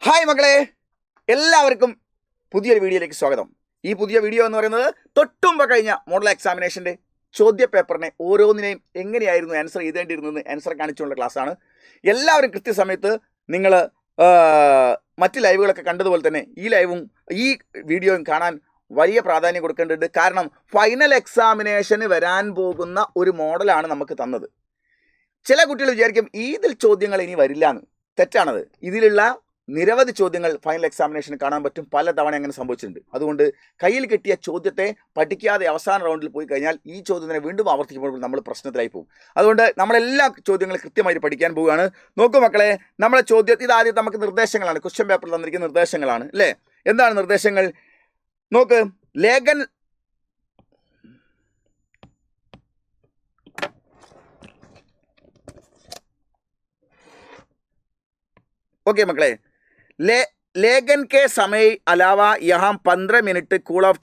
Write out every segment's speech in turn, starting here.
Hi മക്കളെ, എല്ലാവർക്കും പുതിയൊരു വീഡിയോയിലേക്ക് സ്വാഗതം. ഈ പുതിയ വീഡിയോ എന്ന് പറയുന്നത് തൊട്ടുമ്പ് കഴിഞ്ഞ മോഡൽ എക്സാമിനേഷൻ്റെ ചോദ്യ പേപ്പറിനെ ഓരോന്നിനെയും എങ്ങനെയായിരുന്നു ആൻസർ ചെയ്തേണ്ടിയിരുന്നതെന്ന് ആൻസർ കാണിച്ചുള്ള ക്ലാസ്സാണ്. എല്ലാവരും കൃത്യസമയത്ത് നിങ്ങൾ മറ്റ് ലൈവുകളൊക്കെ കണ്ടതുപോലെ തന്നെ ഈ ലൈവും ഈ വീഡിയോയും കാണാൻ വലിയ പ്രാധാന്യം കൊടുക്കേണ്ടതുണ്ട്. കാരണം ഫൈനൽ എക്സാമിനേഷന് വരാൻ പോകുന്ന ഒരു മോഡലാണ് നമുക്ക് തന്നത്. ചില കുട്ടികൾ വിചാരിക്കും ഇതിൽ ചോദ്യങ്ങൾ ഇനി വരില്ല എന്ന്. തെറ്റാണത്. ഇതിലുള്ള നിരവധി ചോദ്യങ്ങൾ ഫൈനൽ എക്സാമിനേഷന് കാണാൻ പറ്റും. പല തവണ അങ്ങനെ സംഭവിച്ചിട്ടുണ്ട്. അതുകൊണ്ട് കയ്യിൽ കിട്ടിയ ചോദ്യത്തെ പഠിക്കാതെ അവസാന റൗണ്ടിൽ പോയി കഴിഞ്ഞാൽ ഈ ചോദ്യത്തിനെ വീണ്ടും ആവർത്തിക്കുമ്പോൾ നമ്മൾ പ്രശ്നത്തിലായി പോകും. അതുകൊണ്ട് നമ്മളെല്ലാ ചോദ്യങ്ങളും കൃത്യമായിട്ട് പഠിക്കാൻ പോവുകയാണ്. നോക്കൂ മക്കളെ, നമ്മളെ ചോദ്യം ഇതാദ്യം നമുക്ക് നിർദ്ദേശങ്ങളാണ്. ക്വസ്റ്റ്യൻ പേപ്പറിൽ തന്നിരിക്കുന്ന നിർദ്ദേശങ്ങളാണ് അല്ലേ. എന്താണ് നിർദ്ദേശങ്ങൾ? നോക്ക്, ലേഖൻ ഓക്കെ മക്കളെ, लेखन के समय अलावा यहाँ 15 मिनट കൂൾ ഓഫ്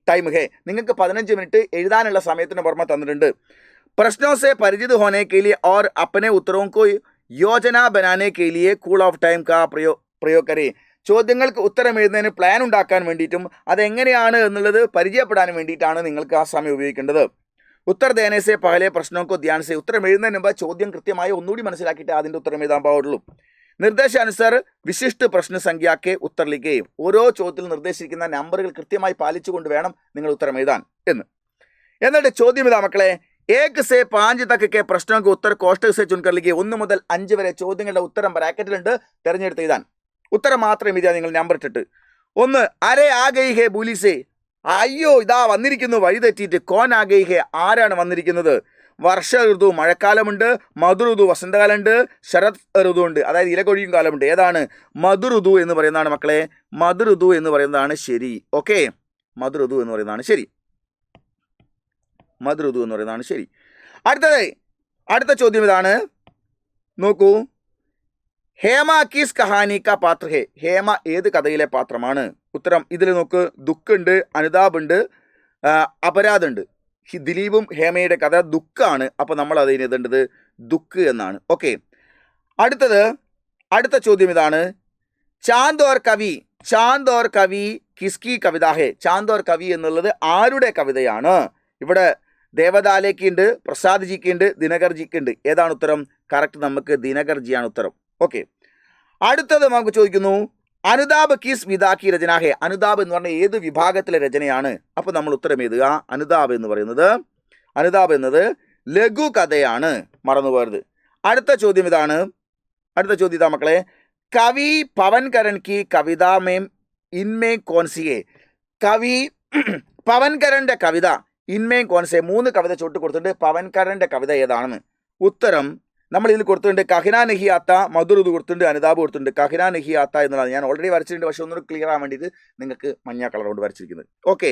ടൈം ഹേ. നിങ്ങൾക്ക് 15 മിനിറ്റ് എഴുതാനുള്ള സമയത്തിന് പുറമെ തന്നിട്ടുണ്ട്. प्रश्नों से परिचित होने के लिए और अपने उत्तरों को योजना बनाने के लिए കൂൾ ഓഫ് ടൈം का പ്രयोग करें. ചോദ്യങ്ങൾക്ക് ഉത്തരം എഴുതുന്നതിന് പ്ലാൻ ഉണ്ടാക്കാൻ വേണ്ടിയിട്ടും അതെങ്ങനെയാണ് എന്നുള്ളത് പരിചയപ്പെടാൻ വേണ്ടിയിട്ടാണ് നിങ്ങൾക്ക് ആ സമയം ഉപയോഗിക്കേണ്ടത്. ഉത്തർ ദേനെ സെ പഹലെ പ്രശ്നോं को ध्यान से. ഉത്തരം എഴുതുന്നതിന് മുമ്പ് ചോദ്യം കൃത്യമായി ഒന്നുകൂടി മനസ്സിലാക്കിയിട്ട് അതിൻ്റെ ഉത്തരം എഴുതാൻ പാടുള്ളൂ. നിർദ്ദേശാനുസാർ വിശിഷ്ട പ്രശ്ന സംഖ്യയ്ക്ക് ഉത്തർ ലിഖേയും. ഓരോ ചോദ്യത്തിൽ നിർദ്ദേശിക്കുന്ന നമ്പറുകൾ കൃത്യമായി പാലിച്ചുകൊണ്ട് വേണം നിങ്ങൾ ഉത്തരം എഴുതാൻ എന്ന്. എന്നിട്ട് ചോദ്യം ഇതാ മക്കളെ, 1 से 5 तक के प्रश्नों के उत्तर कोष्टक से चुनकर लिखिए. 1 മുതൽ 5 വരെ ചോദ്യങ്ങളുടെ ഉത്തരം ബ്രാക്കറ്റിലുണ്ട്, തിരഞ്ഞെടുത്ത് എഴുതാൻ. ഉത്തരം മാത്രം എഴുതിയാൽ നിങ്ങൾ നമ്പർ ഇട്ടിട്ട്. 1 അരെ ആ ഗൈ ഹേ ബൂലിസേ. അയ്യോ ഇതാ വന്നിരിക്കുന്നു വഴി തെറ്റിയിട്ട്. കോൻ ആ ഗൈ ഹേ, ആരാണ് വന്നിരിക്കുന്നത്? വർഷ ഋതു മഴക്കാലമുണ്ട്, മധു ഋതു വസന്തകാലമുണ്ട്, ശരത് ഋതു ഉണ്ട്, അതായത് ഇലകൊഴിയും കാലമുണ്ട്. ഏതാണ്? മധു ഋതു എന്ന് പറയുന്നതാണ് മക്കളെ. മധു ഋതു എന്ന് പറയുന്നതാണ് ശരി. ഓക്കെ, മധു ഋതു എന്ന് പറയുന്നതാണ് ശരി. മധു ഋതു എന്ന് പറയുന്നതാണ് ശരി. അടുത്ത ചോദ്യം ഇതാണ്. നോക്കൂ, ഹേമ കിസ് കഹാനി കാ പാത്ര ഹേ. ഹേമ ഏത് കഥയിലെ പാത്രമാണ്? ഉത്തരം ഇതിൽ നോക്ക്, ദുഃഖുണ്ട്, അനുതാപുണ്ട്, അപരാധുണ്ട്. ദിലീപും ഹേമയുടെ കഥ ദുഃഖാണ്. അപ്പോൾ നമ്മൾ അത് എഴുതേണ്ടത് ദുഃഖ് എന്നാണ്. ഓക്കെ, അടുത്ത ചോദ്യം ഇതാണ്. ചാന്ദ് ഓർ കവി. ചാന്ദ് ഓർ കവി കിസ്കി കവിത ഹേ. ചാന്ദ് ഓർ കവി എന്നുള്ളത് ആരുടെ കവിതയാണ്? ഇവിടെ ദേവദാലേക്ക് ഉണ്ട്, പ്രസാദ് ജിക്ക് ഉണ്ട്, ദിനകർ ജിക്ക് ഉണ്ട്. ഏതാണ് ഉത്തരം? കറക്റ്റ്, നമുക്ക് ദിനകർ ജിയാണ് ഉത്തരം. ഓക്കെ, അടുത്തത് നമുക്ക് ചോദിക്കുന്നു, അനുതാപ് കിസ് വിധാക്കി രചന ഹേ. അനുതാപ് എന്ന് പറഞ്ഞാൽ ഏത് വിഭാഗത്തിലെ രചനയാണ്? അപ്പോൾ നമ്മൾ ഉത്തരം എഴുതുക. അനുതാപ് എന്നത് ലഘു കഥയാണ്, മറന്നുപോകരുത്. അടുത്ത ചോദ്യം ഇതാണ്. അടുത്ത ചോദ്യം ഇതാ മക്കളെ, കവി പവൻകരൻ കി കവിത മേം ഇൻമേ കോൺസിയെ. കവി പവൻകരൻ്റെ കവിത ഇൻമേ കോൺസെ. 3 കവിത ചോട്ട് കൊടുത്തിട്ടുണ്ട്. പവൻകരൻ്റെ കവിത ഏതാണെന്ന്. ഉത്തരം നമ്മൾ ഇതിൽ കൊടുത്തിട്ടുണ്ട്. കഹിനാ നഹി ആത്ത, മധുരത് കൊടുത്തിട്ടുണ്ട്, അനുതാപ് കൊടുത്തിട്ടുണ്ട്. കഹിനാ നഹി ആത്ത എന്നുള്ളത് ഞാൻ ഓൾറെഡി വരച്ചിട്ടുണ്ട്, പക്ഷെ ഒന്നുകൂടി ക്ലിയർ ആവാൻ വേണ്ടിയിട്ട് നിങ്ങൾക്ക് മഞ്ഞ കളർ കൊണ്ട് വരച്ചിരിക്കുന്നത്. ഓക്കെ,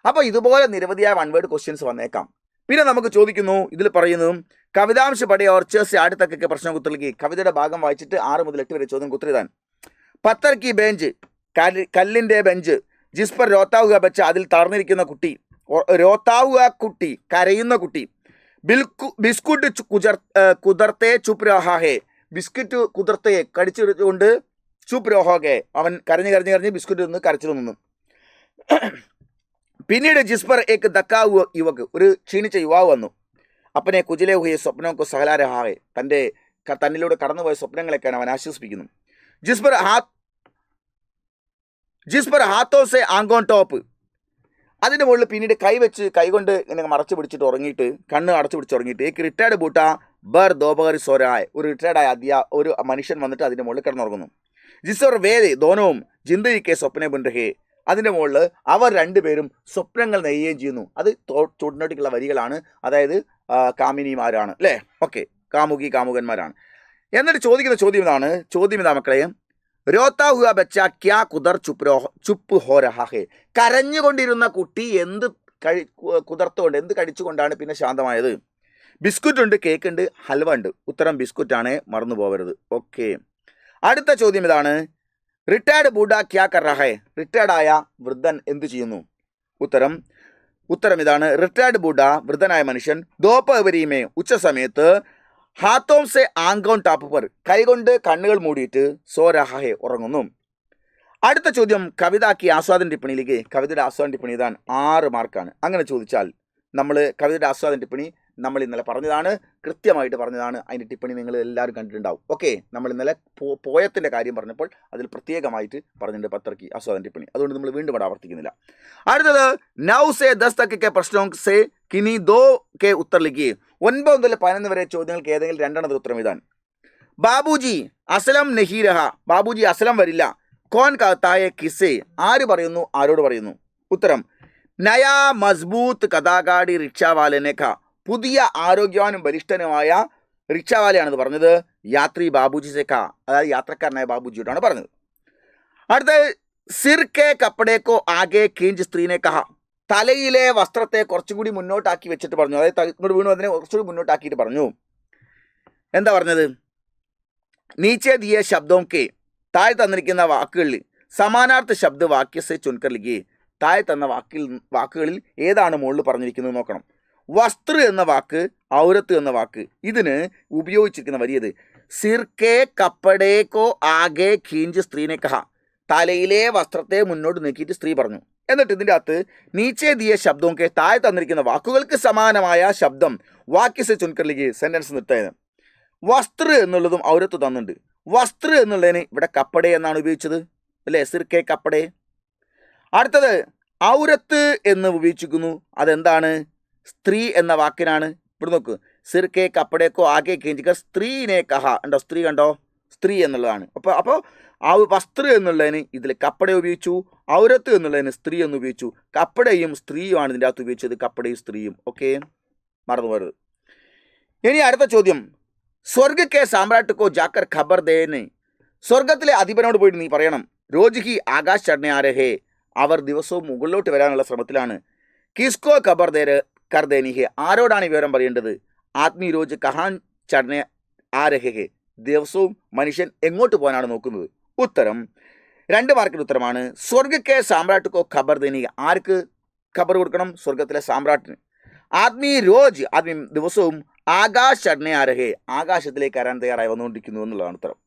അപ്പോൾ ഇതുപോലെ നിരവധിയായ 1 വേർഡ് ക്വസ്റ്റ്യൻസ് വന്നേക്കാം. പിന്നെ നമുക്ക് ചോദിക്കുന്നു, ഇതിൽ പറയുന്നു, കവിതാംശ പടയ ഓർച്ചേഴ്സ് അടുത്തൊക്കെ പ്രശ്നം കുത്തലിക്ക്. കവിതയുടെ ഭാഗം വായിച്ചിട്ട് 6 മുതൽ 8 വരെ ചോദ്യം കുത്തരിതാൻ. പത്തർ കി ബെഞ്ച്, കല്ലിൻ്റെ ബെഞ്ച്. ജിസ്പർ രോത്താവുക ബച്ച, അതിൽ തളർന്നിരിക്കുന്ന കുട്ടി. രോത്താവുക കുട്ടി, കരയുന്ന കുട്ടി. ബിസ്കുട്ട് കുതിർത്തെ ചുപ് രഹാ ഹേ. ബിസ്കുറ്റ് കുതിർത്തെ കടിച്ചുകൊണ്ട് ചുപ് രഹോഗെ. അവൻ കരഞ്ഞ് ബിസ്കുറ്റ് നിന്ന് കരച്ചിൽ നിന്നു. പിന്നീട് ജിസ്പർ ഏക്ക് ദക്കാവു യുവക്, ഒരു ക്ഷീണിച്ച യുവാവ് വന്നു. അപ്പനെ കുജിലെ ഹുയെ സ്വപ്നമൊക്കെ സഹലാ രഹാ ഹേ. തന്നിലൂടെ കടന്നുപോയ സ്വപ്നങ്ങളൊക്കെയാണ് അവൻ ആശ്വസിപ്പിക്കുന്നു. ജിസ്പർ ഹാത്തോ സെ ആങ്കോൺ ടോപ്പ്. അതിൻ്റെ മുകളിൽ പിന്നീട് കൈകൊണ്ട് ഇങ്ങനെ മറച്ചു പിടിച്ചിട്ട് ഉറങ്ങിയിട്ട്, കണ്ണ് അടച്ചു പിടിച്ച് ഉറങ്ങിയിട്ട്, ഏക്ക് റിട്ടയർഡ് ബൂട്ട ബർ ദോപകരി സോരായ, ഒരു റിട്ടയർഡായ ഒരു മനുഷ്യൻ വന്നിട്ട് അതിൻ്റെ മുകളിൽ കിടന്നുറങ്ങുന്നു. ജിസോർ വേദി ദോനവും ജിന്ദഗിക്കെ സ്വപ്നെ ബുൻഹേ. അതിൻ്റെ മുകളിൽ അവർ 2 പേരും സ്വപ്നങ്ങൾ നെയ്യുകയും ചെയ്യുന്നു. അത് ചുവട്ടിനോട്ടിക്കുള്ള വരികളാണ്, അതായത് കാമിനിമാരാണ് അല്ലേ. ഓക്കെ, കാമുകന്മാരാണ്. എന്നിട്ട് ചോദിക്കുന്ന ചോദ്യം ഇതാ മക്കളെ, രോത്താ ഹുआ ബച്ച ക്യാ കുദർ ചുപ്പ് ഹോ രഹാ ഹേ. കരഞ്ഞുകൊണ്ടിരുന്ന കുട്ടി എന്ത് കഴിച്ചുകൊണ്ടാണ് പിന്നെ ശാന്തമായത്? ബിസ്കുറ്റ് ഉണ്ട്, കേക്ക് ഉണ്ട്, ഹൽവ ഉണ്ട്. ഉത്തരം ബിസ്കുറ്റാണ്, മറന്നു പോകരുത്. ഓക്കെ, അടുത്ത ചോദ്യം ഇതാണ്. റിട്ടയർഡ് ബൂഡ ക്യാ കർ രഹാ ഹേ. റിട്ടയർഡായ വൃദ്ധൻ എന്ത് ചെയ്യുന്നു? ഉത്തരം ഇതാണ്. റിട്ടയർഡ് ബൂഡ, വൃദ്ധനായ മനുഷ്യൻ, ദോപഹരിമേ, ഉച്ച സമയത്ത്, ഹാത്തോം സെ ആങ്കോൺ ടാപ്പ് പർ, കൈകൊണ്ട് കണ്ണുകൾ മൂടിയിട്ട് സോ രഹാ ഹെ, ഉറങ്ങുന്നു. അടുത്ത ചോദ്യം കവിതാക്കി ആസ്വാദന ടിപ്പണിയിലേക്ക്. കവിതയുടെ ആസ്വാദന ടിപ്പണി ഇതാണ്, 6 മാർക്കാണ്. അങ്ങനെ ചോദിച്ചാൽ നമ്മൾ കവിതയുടെ ആസ്വാദന ടിപ്പണി നമ്മൾ ഇന്നലെ പറഞ്ഞതാണ്, കൃത്യമായിട്ട് പറഞ്ഞതാണ്. അതിൻ്റെ ടിപ്പണി നിങ്ങൾ എല്ലാവരും കണ്ടിട്ടുണ്ടാവും. ഓക്കെ, നമ്മൾ ഇന്നലെ പോയത്തിൻ്റെ കാര്യം പറഞ്ഞപ്പോൾ അതിൽ പ്രത്യേകമായിട്ട് പറഞ്ഞിട്ടുണ്ട് പത്രക്ക് ആസ്വാദന ടിപ്പണി. അതുകൊണ്ട് നമ്മൾ വീണ്ടും ഇവിടെ ആവർത്തിക്കുന്നില്ല. അടുത്തത് 9 से 10 तक के प्रश्नों से किन्हीं 2 के उत्तर लिखिए. 9 മുതൽ 11 വരെ ചോദ്യങ്ങൾക്ക് ഏതെങ്കിലും 2 ഉത്തരം എഴുതാൻ. ബാബുജി അസ്ലം നഹി രഹ, ബാബുജി അസ്ലം വരില്ല. കോൻ കഹത്തായ കിസ്സെ, ആര് പറയുന്നു, ആരോട് പറയുന്നു? ഉത്തരം നയാ മസ്ബൂത്ത് കഥാകാടി റിക്ഷാവാലനെ ഖ, പുതിയ ആരോഗ്യവാനും ബലിഷ്ഠനുമായ റിക്ഷാവാലയാണെന്ന് പറഞ്ഞത് യാത്രി ബാബുജി സെ ഖ, അതായത് യാത്രക്കാരനായ ബാബുജിയോടാണ് പറഞ്ഞത്. അടുത്ത സിർ കെ കപ്പടേക്കോ ആകെ കീഞ്ച് സ്ത്രീനെ കഹ, തലയിലെ വസ്ത്രത്തെ കുറച്ചുകൂടി മുന്നോട്ടാക്കി വെച്ചിട്ട് പറഞ്ഞു, അതായത് ഇങ്ങോട്ട് വീണു അതിനെ കുറച്ചുകൂടി മുന്നോട്ടാക്കിയിട്ട് പറഞ്ഞു. എന്താ പറഞ്ഞത്? നീച്ചെ ദിയ ശബ്ദവും കെ, താഴെ തന്നിരിക്കുന്ന വാക്കുകളിൽ സമാനാർത്ഥ ശബ്ദ വാക്യസെ ചുൻകർ ലിഖിയെ, താഴെ തന്ന വാക്കുകളിൽ ഏതാണ് മുകളിൽ പറഞ്ഞിരിക്കുന്നത് നോക്കണം. വസ്ത്ര എന്ന വാക്ക്, ഔരത്ത് എന്ന വാക്ക്, ഇതിന് ഉപയോഗിച്ചിരിക്കുന്ന വരിയത് സിർക്കെ കപ്പടേക്കോ ആകെ ഖീഞ്ച് സ്ത്രീനെ കഹ, തലയിലെ വസ്ത്രത്തെ മുന്നോട്ട് നീക്കിയിട്ട് സ്ത്രീ പറഞ്ഞു. എന്നിട്ട് ഇതിൻ്റെ അകത്ത് നീച്ചേ ദിയ ശബ്ദവും കെ, താഴെ തന്നിരിക്കുന്ന വാക്കുകൾക്ക് സമാനമായ ശബ്ദം വാക്യസെ ചുൻകർ ലിഖിയെ, സെൻറ്റൻസ് നിർത്തായത്. വസ്ത്ര എന്നുള്ളതും ഔരത്ത് തന്നുണ്ട്. വസ്ത്ര എന്നുള്ളതിന് ഇവിടെ കപ്പടേ എന്നാണ് ഉപയോഗിച്ചത് അല്ലേ, സിർക്കെ കപ്പടേ. അടുത്തത് ഔരത്ത് എന്ന് ഉപയോഗിച്ചിരിക്കുന്നു, അതെന്താണ്? സ്ത്രീ എന്ന വാക്കിനാണ്. ഇവിടെ നോക്ക്, സിർക്കെ കപ്പടേക്കോ ആകെ കേഞ്ചിക്ക സ്ത്രീനെ കഹ, ഉണ്ടോ? സ്ത്രീ കണ്ടോ? സ്ത്രീ എന്നുള്ളതാണ്. അപ്പോൾ ആ വസ്ത്ര എന്നുള്ളതിന് ഇതിൽ കപ്പട ഉപയോഗിച്ചു, ഔരത്ത് എന്നുള്ളതിന് സ്ത്രീ എന്ന് ഉപയോഗിച്ചു. കപ്പടയും സ്ത്രീയുമാണ് ഇതിൻ്റെ അകത്ത് ഉപയോഗിച്ചത്, കപ്പടയും സ്ത്രീയും. ഓക്കെ, മറന്നു പോരുത്. ഇനി അടുത്ത ചോദ്യം, സ്വർഗക്കെ സാമ്രാട്ടുക്കോ ജാക്കർ ഖബർ ദേനെ, സ്വർഗത്തിലെ അധിപനോട് പോയിട്ട് നീ പറയണം, രോജ് ഹി ആകാശ് ചടനെ ആ രഹേ, അവർ ദിവസവും മുകളിലോട്ട് വരാനുള്ള ശ്രമത്തിലാണ്. കിസ്കോ ഖബർ കർ ദേനി ഹെ, ആരോടാണ് ഈ വിവരം പറയേണ്ടത്? ആത്മീ രോജ് കഹാൻ ചടനെ ആ രഹേ ഹെ, ദിവസവും മനുഷ്യൻ എങ്ങോട്ട് പോകാനാണ് നോക്കുന്നത്? ഉത്തരം 2 മാർക്കിൻ്റെ ഉത്തരമാണ്. സ്വർഗക്കെ സാമ്രാട്ടുക്കോ ഖബർ ദേനി, ആർക്ക് ഖബർ കൊടുക്കണം? സ്വർഗത്തിലെ സാമ്രാട്ടിന്. ആദ്മി രോജ്, ആദ്മി ദിവസവും, ആകാശ് ചടനെ ആ രഹേ, ആകാശത്തിലേക്ക് വരാൻ തയ്യാറായി വന്നുകൊണ്ടിരിക്കുന്നു എന്നുള്ളതാണ് ഉത്തരം.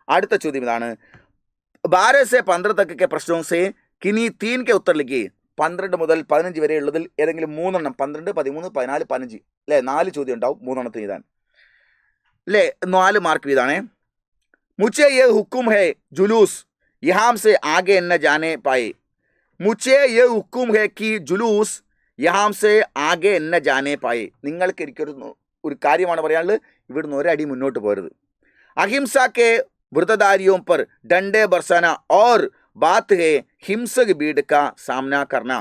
അടുത്ത ചോദ്യം ഇതാണ്, 12 से 15 तक के प्रश्नों से किन्हीं 3 के उत्तर लिखिए. 12 മുതൽ 15 വരെ ഉള്ളതിൽ ഏതെങ്കിലും 3 എണ്ണം, 12, 13, 14, 15 അല്ലേ, 4 ചോദ്യം ഉണ്ടാവും, 3 എണ്ണത്തിന് എഴുതാൻ അല്ലേ, 4 മാർക്ക് വീതാണേ. മുച്ചേ യേ ഹുക്കും ഹേ ജുലൂസ് യഹാം സെ ആകെ എന്ന ജാനെ പായേ, മുച്ചേ യേ ഹുക്കും ഹേ കി ജുലൂസ് യഹാം സെ ആകെ എന്ന ജാനെ പായേ, നിങ്ങൾക്ക് ഒരു കാര്യമാണ് പറയാനുള്ളത്, ഇവിടുന്ന് ഒരടി മുന്നോട്ട് പോരുത്. അഹിംസ കെ व्रतधारियों पर डंडे बरसाना और बात है हिंसक भीड़ का सामना करना.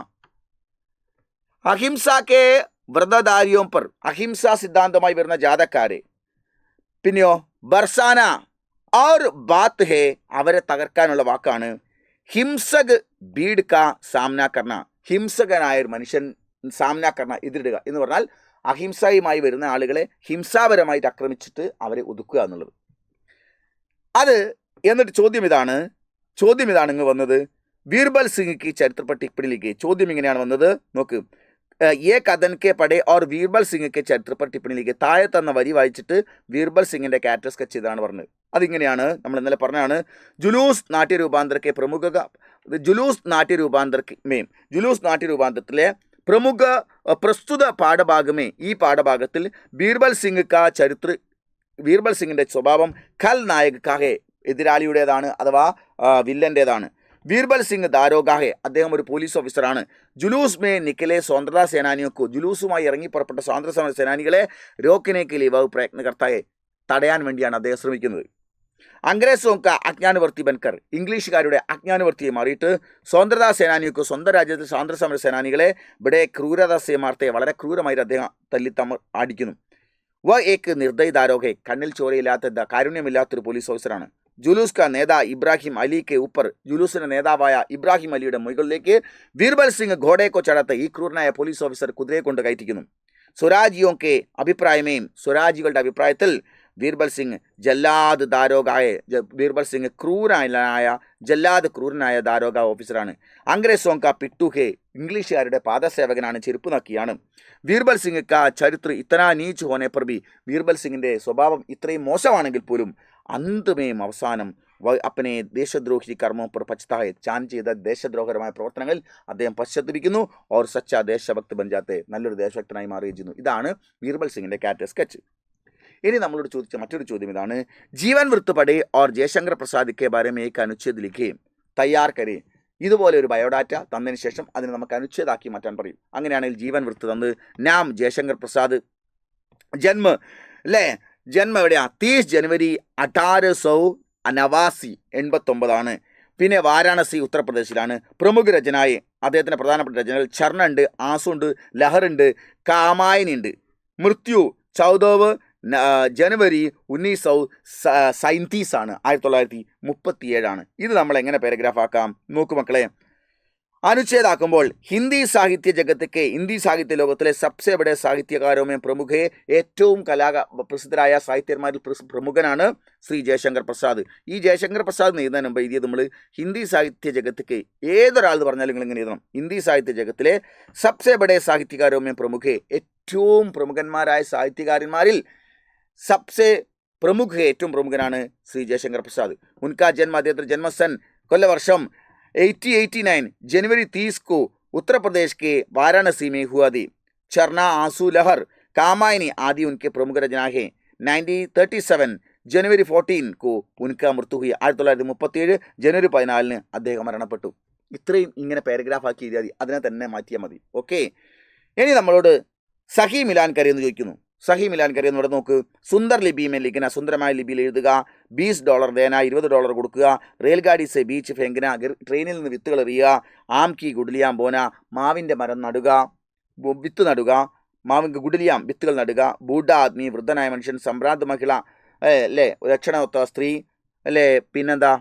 അഹിംസ കെ വ്രതധാരിയോ പർ, അഹിംസ സിദ്ധാന്തമായി വരുന്ന ജാഥക്കാരെ, പിന്നെയോ ബർസാന और बात है, അവരെ തകർക്കാനുള്ള വാക്കാണ്. ഹിംസക് ഭീഡ് കാ സാമന കർണ, ഹിംസകനായ ഒരു മനുഷ്യൻ സാമന കർണ, എതിരിടുക എന്ന് പറഞ്ഞാൽ അഹിംസയുമായി വരുന്ന ആളുകളെ ഹിംസാപരമായിട്ട് ആക്രമിച്ചിട്ട് അവരെ ഒതുക്കുക എന്നുള്ളത്. അത് എന്നിട്ട് ചോദ്യം ഇതാണ് ഇങ്ങ് വന്നത്, ബീർബൽ സിംഗ് ചരിത്ര ടിപ്പണിയിലേക്ക്. ചോദ്യം ഇങ്ങനെയാണ് വന്നത്, നോക്ക്, ഏ കഥൻ കെ പടേ ഓർ ബീർബൽ സിംഗ് ചരിത്ര ടിപ്പണിയിലേക്ക്. താഴെ തന്ന വരി വായിച്ചിട്ട് ബീർബൽ സിംഗിന്റെ ക്യാരക്ടർ സ്കെച്ച് ചെയ്താണ് പറഞ്ഞത്. അതിങ്ങനെയാണ്, നമ്മൾ ഇന്നലെ പറഞ്ഞാണ്, ജുലൂസ് നാട്യ രൂപാന്തരക്കെ പ്രമുഖ, ജുലൂസ് നാട്യ രൂപാന്തരത്തിലെ പ്രമുഖ പ്രസ്തുത പാഠഭാഗമേ, ഈ പാഠഭാഗത്തിൽ ബീർബൽ സിംഗിന്റെ സ്വഭാവം ഖൽ നായക് കാഹെ, എതിരാളിയുടേതാണ് അഥവാ വില്ലൻ്റേതാണ്. ബീർബൽ സിംഗ് ദാരോഗാഹെ, അദ്ദേഹം ഒരു പോലീസ് ഓഫീസറാണ്. ജുലൂസ് മേ നിക്കലെ സ്വതന്ത്രതാ സേനാനിയൊക്കെ, ജുലൂസുമായി ഇറങ്ങി പുറപ്പെട്ട സ്വാതന്ത്ര്യ സമര സേനാനികളെ രോക്കിനേക്ക് ലിവ പ്രയത്നകർത്തായെ, തടയാൻ വേണ്ടിയാണ് അദ്ദേഹം ശ്രമിക്കുന്നത്. അംഗ്രേസോങ്ക അജ്ഞാനവർത്തി ബൻകർ, ഇംഗ്ലീഷുകാരുടെ അജ്ഞാനവർത്തിയെ മാറിയിട്ട് സ്വതന്ത്രതാ സേനാനിയൊക്കെ, സ്വന്തം രാജ്യത്തിൽ സ്വാതന്ത്ര്യ സമര സേനാനികളെ ഇവിടെ ക്രൂരതാസ്യമാർത്തെ, വളരെ ക്രൂരമായിട്ട് അദ്ദേഹം അടിക്കുന്നു. വ ഏക്ക് നിർദ്ദയ ദാരോഗെ, കണ്ണിൽ ചോരയില്ലാത്ത കാരുണ്യമില്ലാത്തൊരു പോലീസ് ഓഫീസറാണ്. ജുലൂസ് കാ നേതാ ഇബ്രാഹിം അലി കെ ഊപ്പർ, ജുലൂസിന്റെ നേതാവായ ഇബ്രാഹിം അലിയുടെ മുകളിലേക്ക് ബീർബൽ സിംഗ് ഘോഡേക്കോ ചടത്ത്, ഈ ക്രൂരനായ പോലീസ് ഓഫീസർ കുതിരയെ കൊണ്ട് കയറ്റിക്കുന്നു. സ്വരാജിയോ കെ അഭിപ്രായമേയും, സ്വരാജികളുടെ അഭിപ്രായത്തിൽ ബീർബൽ സിംഗ് ജല്ലാദ് ദാരോഗായെ ബീർബൽ സിംഗ് ക്രൂരനായ ദാരോഗ ഓഫീസറാണ്. അംഗ്രേസോങ്ക പിട്ടുഹെ ഇംഗ്ലീഷുകാരുടെ പാദസേവകനാണ്, ചെരുപ്പ് നക്കിയാണ്. ബീർബൽ സിംഗ് കാ ചരിത്ര ഇത്തനാ നീച്ച് ഹോനെ പർ ഭി ബീർബൽ സിംഗിൻ്റെ സ്വഭാവം ഇത്രയും മോശമാണെങ്കിൽ പോലും അന്തമേയും അവസാനം അപ്പനെ ദേശദ്രോഹി കർമ്മം പർ പച്താഹെ ചാൻ ചെയ്ത ദേശദ്രോഹകരമായ പ്രവർത്തനങ്ങളിൽ അദ്ദേഹം പശ്ചാത്തപിക്കുന്നു. ഓർ സച്ച ദേശഭക്ത് ബഞ്ചാത്തെ നല്ലൊരു ദേശഭക്തനായി മാറുകയും ചെയ്യുന്നു. ഇതാണ് ബീർബൽ സിംഗിൻ്റെ ക്യാരക്ടർ സ്കെച്ച്. ഇനി നമ്മളോട് ചോദിച്ച മറ്റൊരു ചോദ്യം ഇതാണ്, ജീവൻ വൃത്ത് പഠേ or Jaishankar Prasad K Bare may ഏക് അനുച്ഛേദ് ലിഖേ തയ്യാർ കരേ. ഇതുപോലെ ഒരു ബയോഡാറ്റ തന്നതിന് ശേഷം അതിനെ നമുക്ക് അനുച്ഛേദാക്കി മാറ്റാൻ പറയും. അങ്ങനെയാണെങ്കിൽ ജീവൻ വൃത്ത് തന്ന് നാം ജയശങ്കർ പ്രസാദ്, ജന്മ അല്ലേ, ജന്മ എവിടെയാ 30 ജനുവരി 1889 പിന്നെ വാരാണസി ഉത്തർപ്രദേശിലാണ്. പ്രമുഖ രചനായി അദ്ദേഹത്തിൻ്റെ പ്രധാനപ്പെട്ട രചനകൾ ചർണുണ്ട്, ആസുണ്ട്, ലഹറുണ്ട്, കാമായനി ഉണ്ട്. മൃത്യു 14 ജനുവരി 1937 ആണ്, 1937. ഇത് നമ്മൾ എങ്ങനെ പാരഗ്രാഫ് ആക്കാം നോക്കൂ മക്കളെ. അനുച്ഛേദാക്കുമ്പോൾ ഹിന്ദി സാഹിത്യ ജഗത്തൊക്കെ ഹിന്ദി സാഹിത്യ ലോകത്തിലെ സബ്സെ ബഡെ സാഹിത്യകാരോമേ പ്രമുഖയെ ഏറ്റവും പ്രസിദ്ധരായ സാഹിത്യന്മാരിൽ പ്രമുഖനാണ് ശ്രീ ജയശങ്കർ പ്രസാദ്. ഈ ജയശങ്കർ പ്രസാദ് എഴുതുന്നതിന് മുമ്പ് എഴുതിയത് നമ്മൾ ഹിന്ദി സാഹിത്യ ജഗത്തൊക്കെ ഏതൊരാൾ പറഞ്ഞാലും നിങ്ങൾ ഇങ്ങനെ എഴുതണം. ഹിന്ദി സാഹിത്യ ജഗത്തിലെ സബ്സെ ബഡെ സാഹിത്യകാരോമേ പ്രമുഖയെ ഏറ്റവും പ്രമുഖന്മാരായ സാഹിത്യകാരന്മാരിൽ സബ്സെ ഏറ്റവും പ്രമുഖനാണ് ശ്രീ ജയശങ്കർ പ്രസാദ്. ഉൻകാ ജന്മ അദ്ദേഹത്തിൻ്റെ ജന്മസൻ കൊല്ലവർഷം 1889 जनवरी 30 को उत्तर प्रदेश के वाराणसी में हुआ थी. चरना, आंसू, लहर, कामायनी आदि उनके प्रमुख रचना है. 1937 जनवरी 14 को उनका मृत्यु हुई. 1937 ജനുവരി 14 അദ്ദേഹം മരണപ്പെട്ടു. ഇത്രയും ഇങ്ങനെ പാരഗ്രാഫ് ആക്കി എഴുതിയാൽ അതിനെ തന്നെ മാറ്റിയാൽ മതി. ഓക്കെ. ഇനി നമ്മളോട് സഹി മിലാൻ കരി എന്ന് ചോദിക്കുന്നു. സഹി മിലാൻ കരി എന്ന് ഇവിടെ നോക്ക്. സുന്ദർ ലിപിമേ ലിഖന, സുന്ദരമായ ലിപിയിൽ എഴുതുക. $20 ദേന, $20 കൊടുക്കുക. റെയിൽഗാഡി സെ ബീച്ച് ഫെങ്കന, ട്രെയിനിൽ നിന്ന് വിത്തുകൾ എറിയുക. ആം കി ഗുഡലിയാം ബോന, മാവിൻ്റെ മരം നടുക, വിത്ത് നടുക. മാവിൻ്റെ ഗുഡലിയാം വിത്തുകൾ നടുക. ബൂഡ ആദ്മി, വൃദ്ധനായ മനുഷ്യൻ. സംഭ്രാന്ത് മഹിള അല്ലേ, ലക്ഷണമൊത്ത സ്ത്രീ അല്ലേ. പിന്നെന്താ,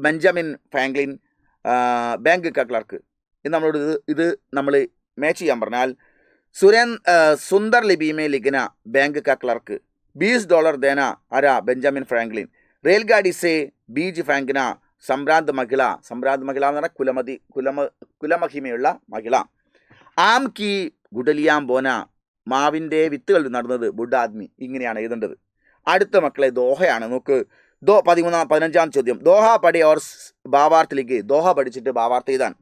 ബെഞ്ചമിൻ ഫ്രാങ്ക്ലിൻ, ബാങ്ക് ക്ലർക്ക്. ഇത് നമ്മളോട് ഇത് നമ്മൾ മാച്ച് ചെയ്യാൻ പറഞ്ഞാൽ സുന്ദർ ലിപിമേ ലിഖന बैंक का क्लर्क, $20 देना आरा बेंजामिन फ्रैंकलिन, रेलगाड़ी से बीज फेंकना സംഭ്രാന്ത് മഹിള എന്ന് പറഞ്ഞാൽ കുലമഹിമയുള്ള മഹിള. ആം കി ഗുഡലിയാം ബോന, മാവിൻ്റെ വിത്തുകൾ നടുന്നത് ബുഡ ആദ്മി. ഇങ്ങനെയാണ് എഴുതേണ്ടത്. അടുത്ത മക്കളെ ദോഹയാണ് നോക്ക്. 15ാം ചോദ്യം. ദോഹ പഠി ഓർ ഭാവാർത്ഥിലേക്ക്. ദോഹ പഠിച്ചിട്ട് ഭാവാർത്ഥ എഴുതാൻ.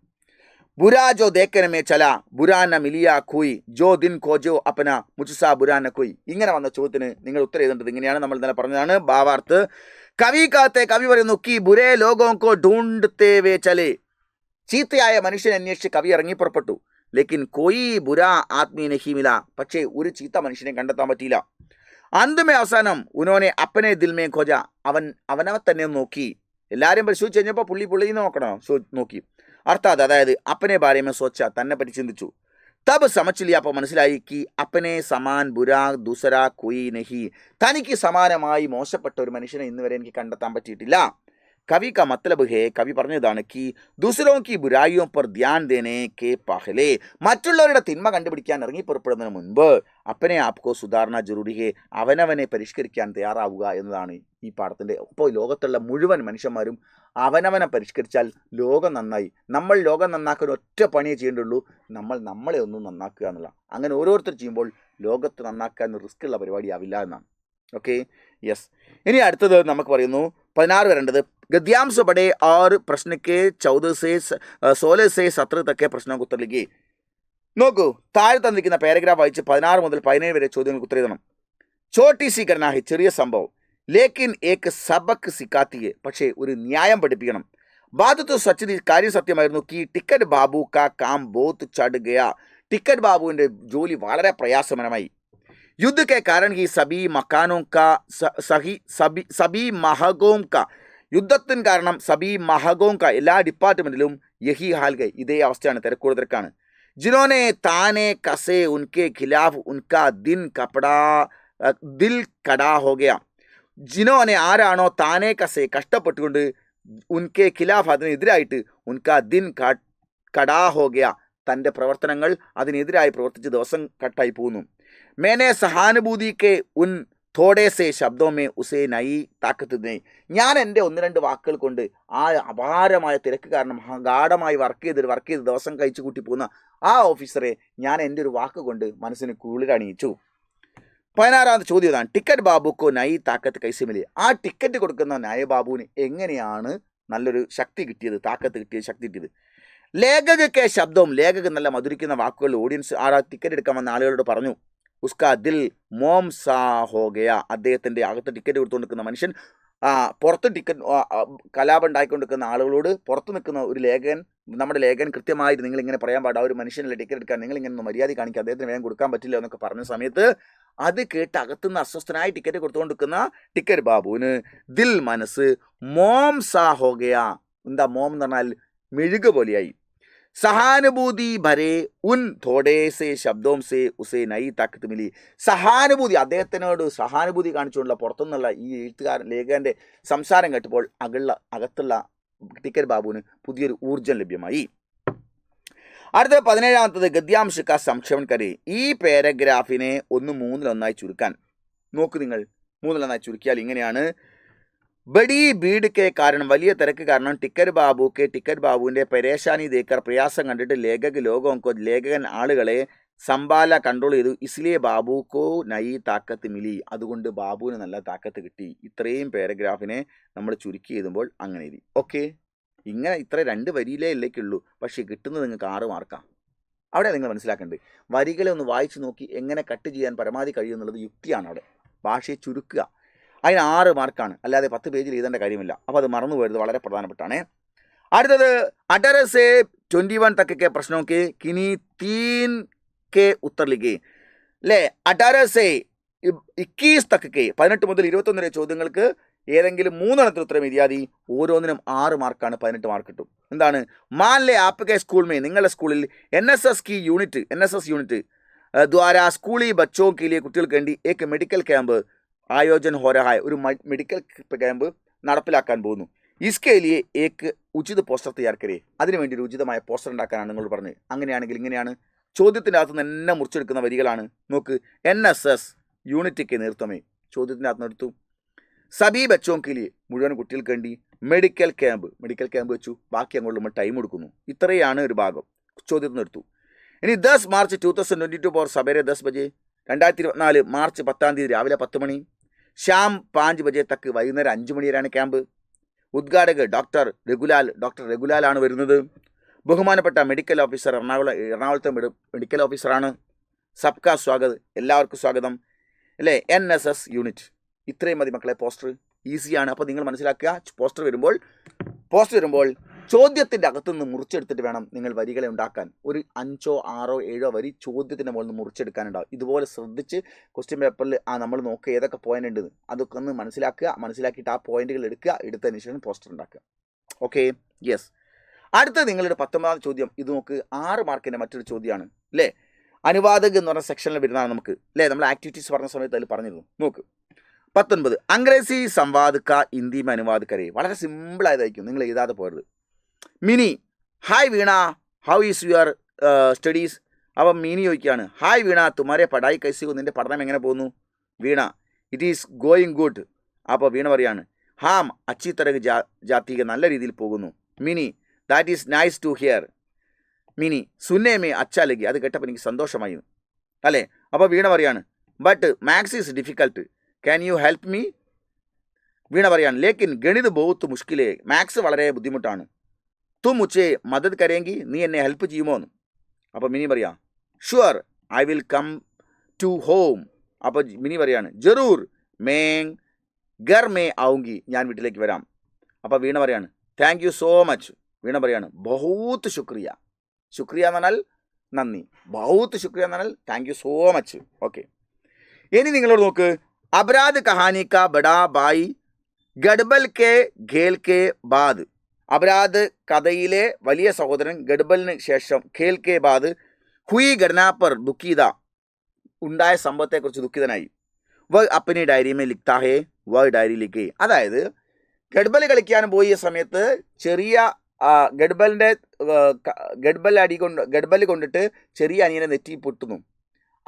बुरा जो देखने में चला बुरा न मिलिया कोई जो दिन खोजो अपना मुझसा बुरा न कोई. ഇങ്ങനെ വന്ന ചോദ്യത്തിന് നിങ്ങൾ ഉത്തരം എഴുതേണ്ടത് ഇങ്ങനെയാണ്. നമ്മൾ ഇന്നലെ പറഞ്ഞതാണ് ഭാവാർത്ഥ. കവി കാത്തെ കവി പറയുന്നു കി ബുരേ ലോഗോ കോ ഢൂണ്ഡത്തെ വേ ചലേ. ചീത്തയായ മനുഷ്യനെ അന്വേഷിച്ച് കവി ഇറങ്ങി പുറപ്പെട്ടു. ലേക്കിൻ കോയി ബുരാ ആദ്മി നഹി മില, പക്ഷേ ഒരു ചീത്ത മനുഷ്യനെ കണ്ടെത്താൻ പറ്റിയില്ല. അന്തമേ അവസാനം ഉനോനെ അപ്പനെ ദിൽമേ ഖോജ, അവനവൻ തന്നെ നോക്കി. എല്ലാവരും പരിശോധിച്ച് കഴിഞ്ഞപ്പോൾ പുള്ളി നോക്കണം നോക്കി. അർത്ഥാത് അതായത് അപ്പനെ ബാരേമേ സോച്ച, തന്നെ പറ്റി ചിന്തിച്ചു. തബ് സമച്ചില്ല, അപ്പോൾ മനസ്സിലായി കി അപ്പനെ സമാൻ ബുരാ ദൂസരാ കൊയ് നഹി, തനിക്ക് സമാനമായി മോശപ്പെട്ട ഒരു മനുഷ്യനെ ഇന്ന് വരെ എനിക്ക് കണ്ടെത്താൻ പറ്റിയിട്ടില്ല. കവി കാ മത്ലബ് ഹേ, കവി പറഞ്ഞതാണ് കി ദൂസരോ കി ബുരായിയോ പർ ധ്യാൻ ദേനെ കെ പഹലെ, മറ്റുള്ളവരുടെ തിന്മ കണ്ടുപിടിക്കാൻ ഇറങ്ങി പുറപ്പെടുന്നതിന് മുൻപ് അപ്പനെ ആപ്കോ സുധാരണ ജറൂരി ഹേ, അവനവനെ പരിഷ്കരിക്കാൻ തയ്യാറാവുക എന്നതാണ് ഈ പാഠത്തിൻ്റെ. അപ്പോൾ ലോകത്തുള്ള മുഴുവൻ മനുഷ്യന്മാരും അവനവനെ പരിഷ്കരിച്ചാൽ ലോകം നന്നായി. നമ്മൾ ലോകം നന്നാക്കാൻ ഒറ്റ പണിയേ ചെയ്യേണ്ടുള്ളൂ, നമ്മളെ ഒന്നും നന്നാക്കുക എന്നുള്ള. അങ്ങനെ ഓരോരുത്തർ ചെയ്യുമ്പോൾ ലോകത്ത് നന്നാക്കാൻ റിസ്ക് ഉള്ള പരിപാടിയാവില്ല എന്നാണ്. Okay, yes. ഇനി അടുത്തത് നമുക്ക് പറയുന്നു 16 വരേണ്ടത് गद्यांश बड़े और प्रश्न के 14 से 16 से 17 तक के प्रश्नों को उत्तर लिखिए. നോക്കൂ, താഴെ തന്നിരിക്കുന്ന പാരഗ്രാഫ് വായിച്ച് 16 മുതൽ 17 വരെ ചോദ്യങ്ങൾക്ക് ഉത്തരം എഴുതണം. ചോട്ടി സി കർണ ഹെ, ചെറിയ സംഭവം. ലേക്കിൻ ഏക്ക് സബക് സിക്കാത്തി ഹെ, പക്ഷേ ഒരു ന്യായം പഠിപ്പിക്കണം. ബാധത്തു സച്ചതി, കാര്യം സത്യമായിരുന്നു. കി ടിക്കറ്റ് ബാബു കാ കാം ബോത്ത് ചട് ഗയാ, ടിക്കറ്റ് ബാബുവിൻ്റെ ജോലി വളരെ പ്രയാസകരമായി. युद्ध के कारण ही सभी मकानों का सभी महगों का, യുദ്ധത്തിന് കാരണം സബി മഹഗോം കാ, എല്ലാ ഡിപ്പാർട്ട്മെൻറ്റിലും യഹി ഹാൽ ഗൈ, ഇതേ അവസ്ഥയാണ്, തിരക്കാണ്. ജിനോനെ താനെ കസേ ഉൻകെ ഖിലാഫ് ഉൻകാ ദിൽ കടാ ഹോ ഗയ. ജിനോനെ ആരാണോ താനെ കസേ കഷ്ടപ്പെട്ടുകൊണ്ട് ഉൻകെ ഖിലാഫ് അതിനെതിരായിട്ട് ഉൻകാ ദിൻ കടാ ഹോ ഗയ, തൻ്റെ പ്രവർത്തനങ്ങൾ അതിനെതിരായി പ്രവർത്തിച്ച് ദിവസം കട്ടായി പോകുന്നു. മേനെ സഹാനുഭൂതി കെ ഉൻ തോടെ സേ ശബ്ദമേ ഉസേ നൈ താക്കത്ത് ദേ. ഞാൻ എൻ്റെ 1-2 വാക്കുകൾ കൊണ്ട് ആ അപാരമായ തിരക്ക് കാരണം ഗാഢമായി വർക്ക് ചെയ്ത് ദിവസം കഴിച്ചു കൂട്ടി പോകുന്ന ആ ഓഫീസറെ ഞാൻ എൻ്റെ ഒരു വാക്ക് കൊണ്ട് മനസ്സിന് കുളിരണിയിച്ചു. 16ാമത്തെ ചോദ്യം ഇതാണ്, ടിക്കറ്റ് ബാബുക്കോ നൈ താക്കത്ത് കൈസെ മിലി. ആ ടിക്കറ്റ് കൊടുക്കുന്ന നയ ബാബുവിന് എങ്ങനെയാണ് നല്ലൊരു ശക്തി കിട്ടിയത്, താക്കത്ത് കിട്ടിയത്, ശക്തി കിട്ടിയത്? ലേഖകക്കെ ശബ്ദവും, ലേഖകൻ നല്ല മധുരിക്കുന്ന വാക്കുകൾ ഓഡിയൻസ് ടിക്കറ്റ് എടുക്കാൻ വന്ന ആളുകളോട് പറഞ്ഞു. ഉസ്കാ ദിൽ മോം സാ ഹോ ഗയ. അദ്ദേഹത്തിൻ്റെ അകത്ത് ടിക്കറ്റ് കൊടുത്തുകൊണ്ടിരിക്കുന്ന മനുഷ്യൻ പുറത്ത് ടിക്കറ്റ് കലാപം ഉണ്ടാക്കിക്കൊണ്ടിരിക്കുന്ന ആളുകളോട് പുറത്ത് നിൽക്കുന്ന ഒരു ലേഖകൻ, നമ്മുടെ ലേഖകൻ കൃത്യമായിട്ട് നിങ്ങൾ ഇങ്ങനെ പറയാൻ പാടില്ല, ഒരു മനുഷ്യനല്ലേ ടിക്കറ്റ് എടുക്കാൻ, നിങ്ങൾ ഇങ്ങനെ മര്യാദ കാണിക്കുക, അദ്ദേഹത്തിന് വേഗം കൊടുക്കാൻ പറ്റില്ല എന്നൊക്കെ പറഞ്ഞ സമയത്ത് അത് കേട്ട് അകത്തുനിന്ന് അസ്വസ്ഥനായി ടിക്കറ്റ് കൊടുത്തുകൊണ്ടിരിക്കുന്ന ടിക്കറ്റ് ബാബുവിന് ദിൽ മനസ്സ് മോം സാ ഹോ ഗയ. എന്താ മോം എന്ന് പറഞ്ഞാൽ മെഴുക പോലെയായി. സഹാനുഭൂതി ഭരേ ഉൻ തോടേ സേ ശബ്ദവും സേ ഉസേ നൈ താക്കത്ത് മിലി. സഹാനുഭൂതി, അദ്ദേഹത്തിനോട് സഹാനുഭൂതി കാണിച്ചുകൊണ്ടുള്ള പുറത്തുനിന്നുള്ള ഈ എഴുത്തുകാരൻ ലേഖകൻ്റെ സംസാരം കേട്ടപ്പോൾ അകത്തുള്ള ടിക്കറ്റ് ബാബുവിന് പുതിയൊരു ഊർജം ലഭ്യമായി. അടുത്ത 17ാമത്തത് ഗദ്യാംശിക്ക സംക്ഷേപൺ കരേ. ഈ പാരഗ്രാഫിനെ 1/3 ചുരുക്കാൻ നോക്ക് നിങ്ങൾ. 3 ചുരുക്കിയാൽ ഇങ്ങനെയാണ്, ബഡി ഭീഡ് കെ കാരണം, വലിയ തിരക്ക് കാരണം, ടിക്കറ്റ് ബാബുവിൻ്റെ പരേശാനി ദേക്കർ, പ്രയാസം കണ്ടിട്ട് ലേഖകൻ ആളുകളെ സംഭാല കൺട്രോൾ ചെയ്തു. ഇസ്ലിയെ ബാബുക്കോ നൈ താക്കത്ത് മിലി. അതുകൊണ്ട് ബാബുവിന് നല്ല താക്കത്ത് കിട്ടി. ഇത്രയും പാരഗ്രാഫിനെ നമ്മൾ ചുരുക്കി എഴുതുമ്പോൾ അങ്ങനെ എഴുതി. ഓക്കെ, ഇങ്ങനെ ഇത്ര 2 വരിയിലേ ഇല്ലേക്കുള്ളൂ, പക്ഷേ കിട്ടുന്നത് നിങ്ങൾക്ക് 6 മാർക്കാണ്. അവിടെ നിങ്ങൾ മനസ്സിലാക്കേണ്ടത് വരികളെ ഒന്ന് വായിച്ചു നോക്കി എങ്ങനെ കട്ട് ചെയ്യാൻ പരമാവധി കഴിയുമെന്നുള്ളത് യുക്തിയാണ്. അവിടെ ഭാഷയെ ചുരുക്കുക, അതിന് 6 മാർക്കാണ്, അല്ലാതെ 10 പേജിൽ എഴുതേണ്ട കാര്യമില്ല. അപ്പോൾ അത് മറന്നു പോയത് വളരെ പ്രധാനപ്പെട്ടാണ്. അടുത്തത് 18 से 21 तक के प्रश्नों के किन्हीं 3 के उत्तर लिखे. അല്ലേ, 18 से 21 तक के 18 മുതൽ 21 വരെ ചോദ്യങ്ങൾക്ക് ഏതെങ്കിലും 3 എണ്ണത്തിന് ഉത്തരം എഴുതിയാൽ ഓരോന്നിനും 6 മാർക്കാണ്, 18 മാർക്ക് കിട്ടും. എന്താണ്? മാൻലെ ആപ്കെ സ്കൂൾ മേ, നിങ്ങളുടെ സ്കൂളിൽ NSS യൂണിറ്റ് ദ്വാരാ സ്കൂളി ബച്ചോ കെ ലിയെ, കുട്ടികൾക്ക് വേണ്ടി ഏക് മെഡിക്കൽ ക്യാമ്പ് ആയോജൻ ഹോ രഹാ ഹൈ, ഒരു മെഡിക്കൽ ക്യാമ്പ് നടപ്പിലാക്കാൻ പോകുന്നു. ഇസ്കെ ലിയെ ഏക് ഉചിത പോസ്റ്റർ തയ്യാർ കരേ, അതിനുവേണ്ടി ഒരു ഉചിതമായ പോസ്റ്റർ ഉണ്ടാക്കാനാണ് നിങ്ങളോട് പറഞ്ഞത്. അങ്ങനെയാണെങ്കിൽ ഇങ്ങനെയാണ്, ചോദ്യത്തിൻ്റെ അകത്ത് നിന്ന് എന്നെ മുറിച്ചെടുക്കുന്ന വരികളാണ്. നോക്ക്, NSS യൂണിറ്റിക്ക് നേതൃത്വമേ, ചോദ്യത്തിൻ്റെ അകത്ത് നിർത്തും. സബി ബച്ചോം കെ ലിയെ, മുഴുവൻ കുട്ടികൾക്ക് വേണ്ടി മെഡിക്കൽ ക്യാമ്പ് വെച്ചു. ബാക്കി അങ്ങോട്ട് നമ്മൾ ടൈം കൊടുക്കുന്നു. ഇത്രയാണ് ഒരു ഭാഗം, ചോദ്യത്തിൽ നിർത്തു. ഇനി 10 മാർച്ച് 2022 പോർ സവേരെ 10 ബജെ, 2024 മാർച്ച് 10-ാം തീയതി രാവിലെ 10 മണി. ഷാം 5 ബജെ തക്ക്, വൈകുന്നേരം 5 മണി വരെയാണ് ക്യാമ്പ്. ഉദ്ഘാടകർ ഡോക്ടർ രഘുലാലാണ് വരുന്നത്. ബഹുമാനപ്പെട്ട മെഡിക്കൽ ഓഫീസർ, എറണാകുളത്തെ മെഡിക്കൽ ഓഫീസറാണ്. സബ്കാ സ്വാഗത്, എല്ലാവർക്കും സ്വാഗതം. അല്ലേ, NSS യൂണിറ്റ്. ഇത്രയും മതി മക്കളെ, പോസ്റ്റർ ഈസിയാണ്. അപ്പോൾ നിങ്ങൾ മനസ്സിലാക്കുക, പോസ്റ്റർ വരുമ്പോൾ ചോദ്യത്തിൻ്റെ അകത്തുനിന്ന് മുറിച്ചെടുത്തിട്ട് വേണം നിങ്ങൾ വരികളെ ഉണ്ടാക്കാൻ. ഒരു 5, 6, 7 വരി ചോദ്യത്തിൻ്റെ മുകളിൽ നിന്ന് മുറിച്ചെടുക്കാനുണ്ടാവും. ഇതുപോലെ ശ്രദ്ധിച്ച് ക്വസ്റ്റ്യൻ പേപ്പറിൽ നമ്മൾ നോക്കുക ഏതൊക്കെ പോയിന്റ് ഉണ്ട്, അതൊക്കെ ഒന്ന് മനസ്സിലാക്കിയിട്ട് ആ പോയിന്റുകൾ എടുത്തതിന് ശേഷം പോസ്റ്റർ ഉണ്ടാക്കുക. Okay, yes. അടുത്ത നിങ്ങളുടെ 19ാം ചോദ്യം, ഇത് നോക്ക്, 6 മാർക്കിൻ്റെ മറ്റൊരു ചോദ്യമാണ്. അല്ലേ, അനുവാദക് എന്ന് പറഞ്ഞ സെക്ഷനിൽ വരുന്നതാണ് നമുക്ക്. അല്ലേ, നമ്മൾ ആക്ടിവിറ്റീസ് പറഞ്ഞ സമയത്ത് അതിൽ പറഞ്ഞിരുന്നു. നോക്ക്, 19 അംഗ്രേസി സംവാദ് കാ ഹിന്ദി में अनुवाद करे. വളരെ സിമ്പിളായതായിരിക്കും, നിങ്ങൾ എഴുതാതെ പോയത്. Mini, hi Veena, how is your studies. അപ്പം മിനി ചോദിക്കുകയാണ്, ഹായ് വീണ, തുമാരെ പഠായി കൈസി, നിൻ്റെ പഠനം എങ്ങനെ പോകുന്നു? വീണ, ഇറ്റ് ഈസ് ഗോയിങ് ഗുഡ്. അപ്പോൾ വീണ പറയാണ്, ഹാം അച്ചി തരക് ജാത്തിക, നല്ല രീതിയിൽ പോകുന്നു. Mini, that is nice to hear. Mini, സുന്നേ മേ അച്ഛാ ലഗി, അത് കേട്ടപ്പോൾ എനിക്ക് സന്തോഷമായി. അല്ലേ, അപ്പോൾ വീണ പറയാണ്, but maths is difficult, can you help me. Veena പറയാണ്, ലേക്കിൻ ഗണിത് ബഹുത്ത് മുഷ്കിലേ, മാത്സ് വളരെ ബുദ്ധിമുട്ടാണ്. തും മുച്ചേ മദത് കരേങ്കി, നീ എന്നെ ഹെൽപ്പ് ചെയ്യുമോ എന്ന്. അപ്പോൾ മിനി പറയാം, sure I will come to home. അപ്പോൾ മിനി പറയാണ്, ജറൂർ മേ ഗർ മേ ആവുങ്കി, ഞാൻ വീട്ടിലേക്ക് വരാം. അപ്പോൾ വീണ പറയാണ്, താങ്ക് യു സോ മച്ച്. വീണ പറയാണ്, ബഹൂത്ത് ശുക്രിയ. ശുക്രിയ എന്ന് പറഞ്ഞാൽ നന്ദി, ബഹൂത്ത് ശുക്രിയ എന്ന് പറഞ്ഞാൽ thank you so much. Okay, ഇനി നിങ്ങളോട് നോക്ക്, അപരാധ് കഹാനി കാ ബഡാ ബായി ഗഡ്ബൽ കെ ഖേൽ കെ ബാദ്. അപരാധ് കഥയിലെ വലിയ സഹോദരൻ ഗഡ്ബലിന് ശേഷം ഖേൽ കെ ബാദ് ഹുയി ഘടനാ പർ ദുഃഖിത, ഉണ്ടായ സംഭവത്തെക്കുറിച്ച് ദുഃഖിതനായി. വ അപ്പനി ഡയറി മേ ലിഖ്താ ഹേ, വ ഡയറി ലിഖേ. അതായത് ഗഡ്ബൽ കളിക്കാൻ പോയ സമയത്ത് ചെറിയ ഗഡ്ബൽ കൊണ്ടിട്ട് ചെറിയ അനിയനെ നെറ്റി പൊട്ടുന്നു.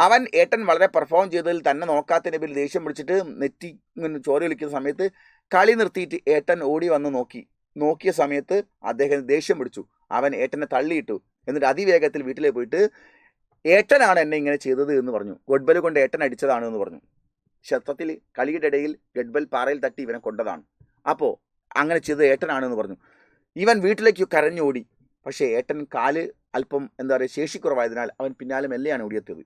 അവൻ ഏട്ടൻ വളരെ പെർഫോം ചെയ്തതിൽ തന്നെ നോക്കാത്തതിൻ്റെ പേരിൽ ദേഷ്യം പിടിച്ചിട്ട് നെറ്റി ഇങ്ങനെ ചോര ഒലിക്കുന്ന സമയത്ത് കളി നിർത്തിയിട്ട് ഏട്ടൻ ഓടി വന്ന് നോക്കിയ സമയത്ത് അദ്ദേഹം ദേഷ്യം പിടിച്ചു. അവൻ ഏട്ടനെ തള്ളിയിട്ടു. എന്നിട്ട് അതിവേഗത്തിൽ വീട്ടിലേക്ക് പോയിട്ട് ഏട്ടനാണ് എന്നെ ഇങ്ങനെ ചെയ്തത് എന്ന് പറഞ്ഞു. ഗഡ്ബൽ കൊണ്ട് ഏട്ടൻ അടിച്ചതാണ് എന്ന് പറഞ്ഞു. സത്യത്തിൽ കളിയുടെ ഇടയിൽ ഗഡ്ബൽ പാറയിൽ തട്ടി ഇവനെ കൊണ്ടതാണ്. അപ്പോൾ അങ്ങനെ ചെയ്തത് ഏട്ടനാണെന്ന് പറഞ്ഞു. ഇവൻ വീട്ടിലേക്ക് കരഞ്ഞോടി. പക്ഷേ ഏട്ടൻ കാല് അല്പം എന്താ പറയുക ശേഷിക്കുറവായതിനാൽ അവൻ പിന്നാലെ മെല്ലെയാണ് ഓടിയെത്തിയത്.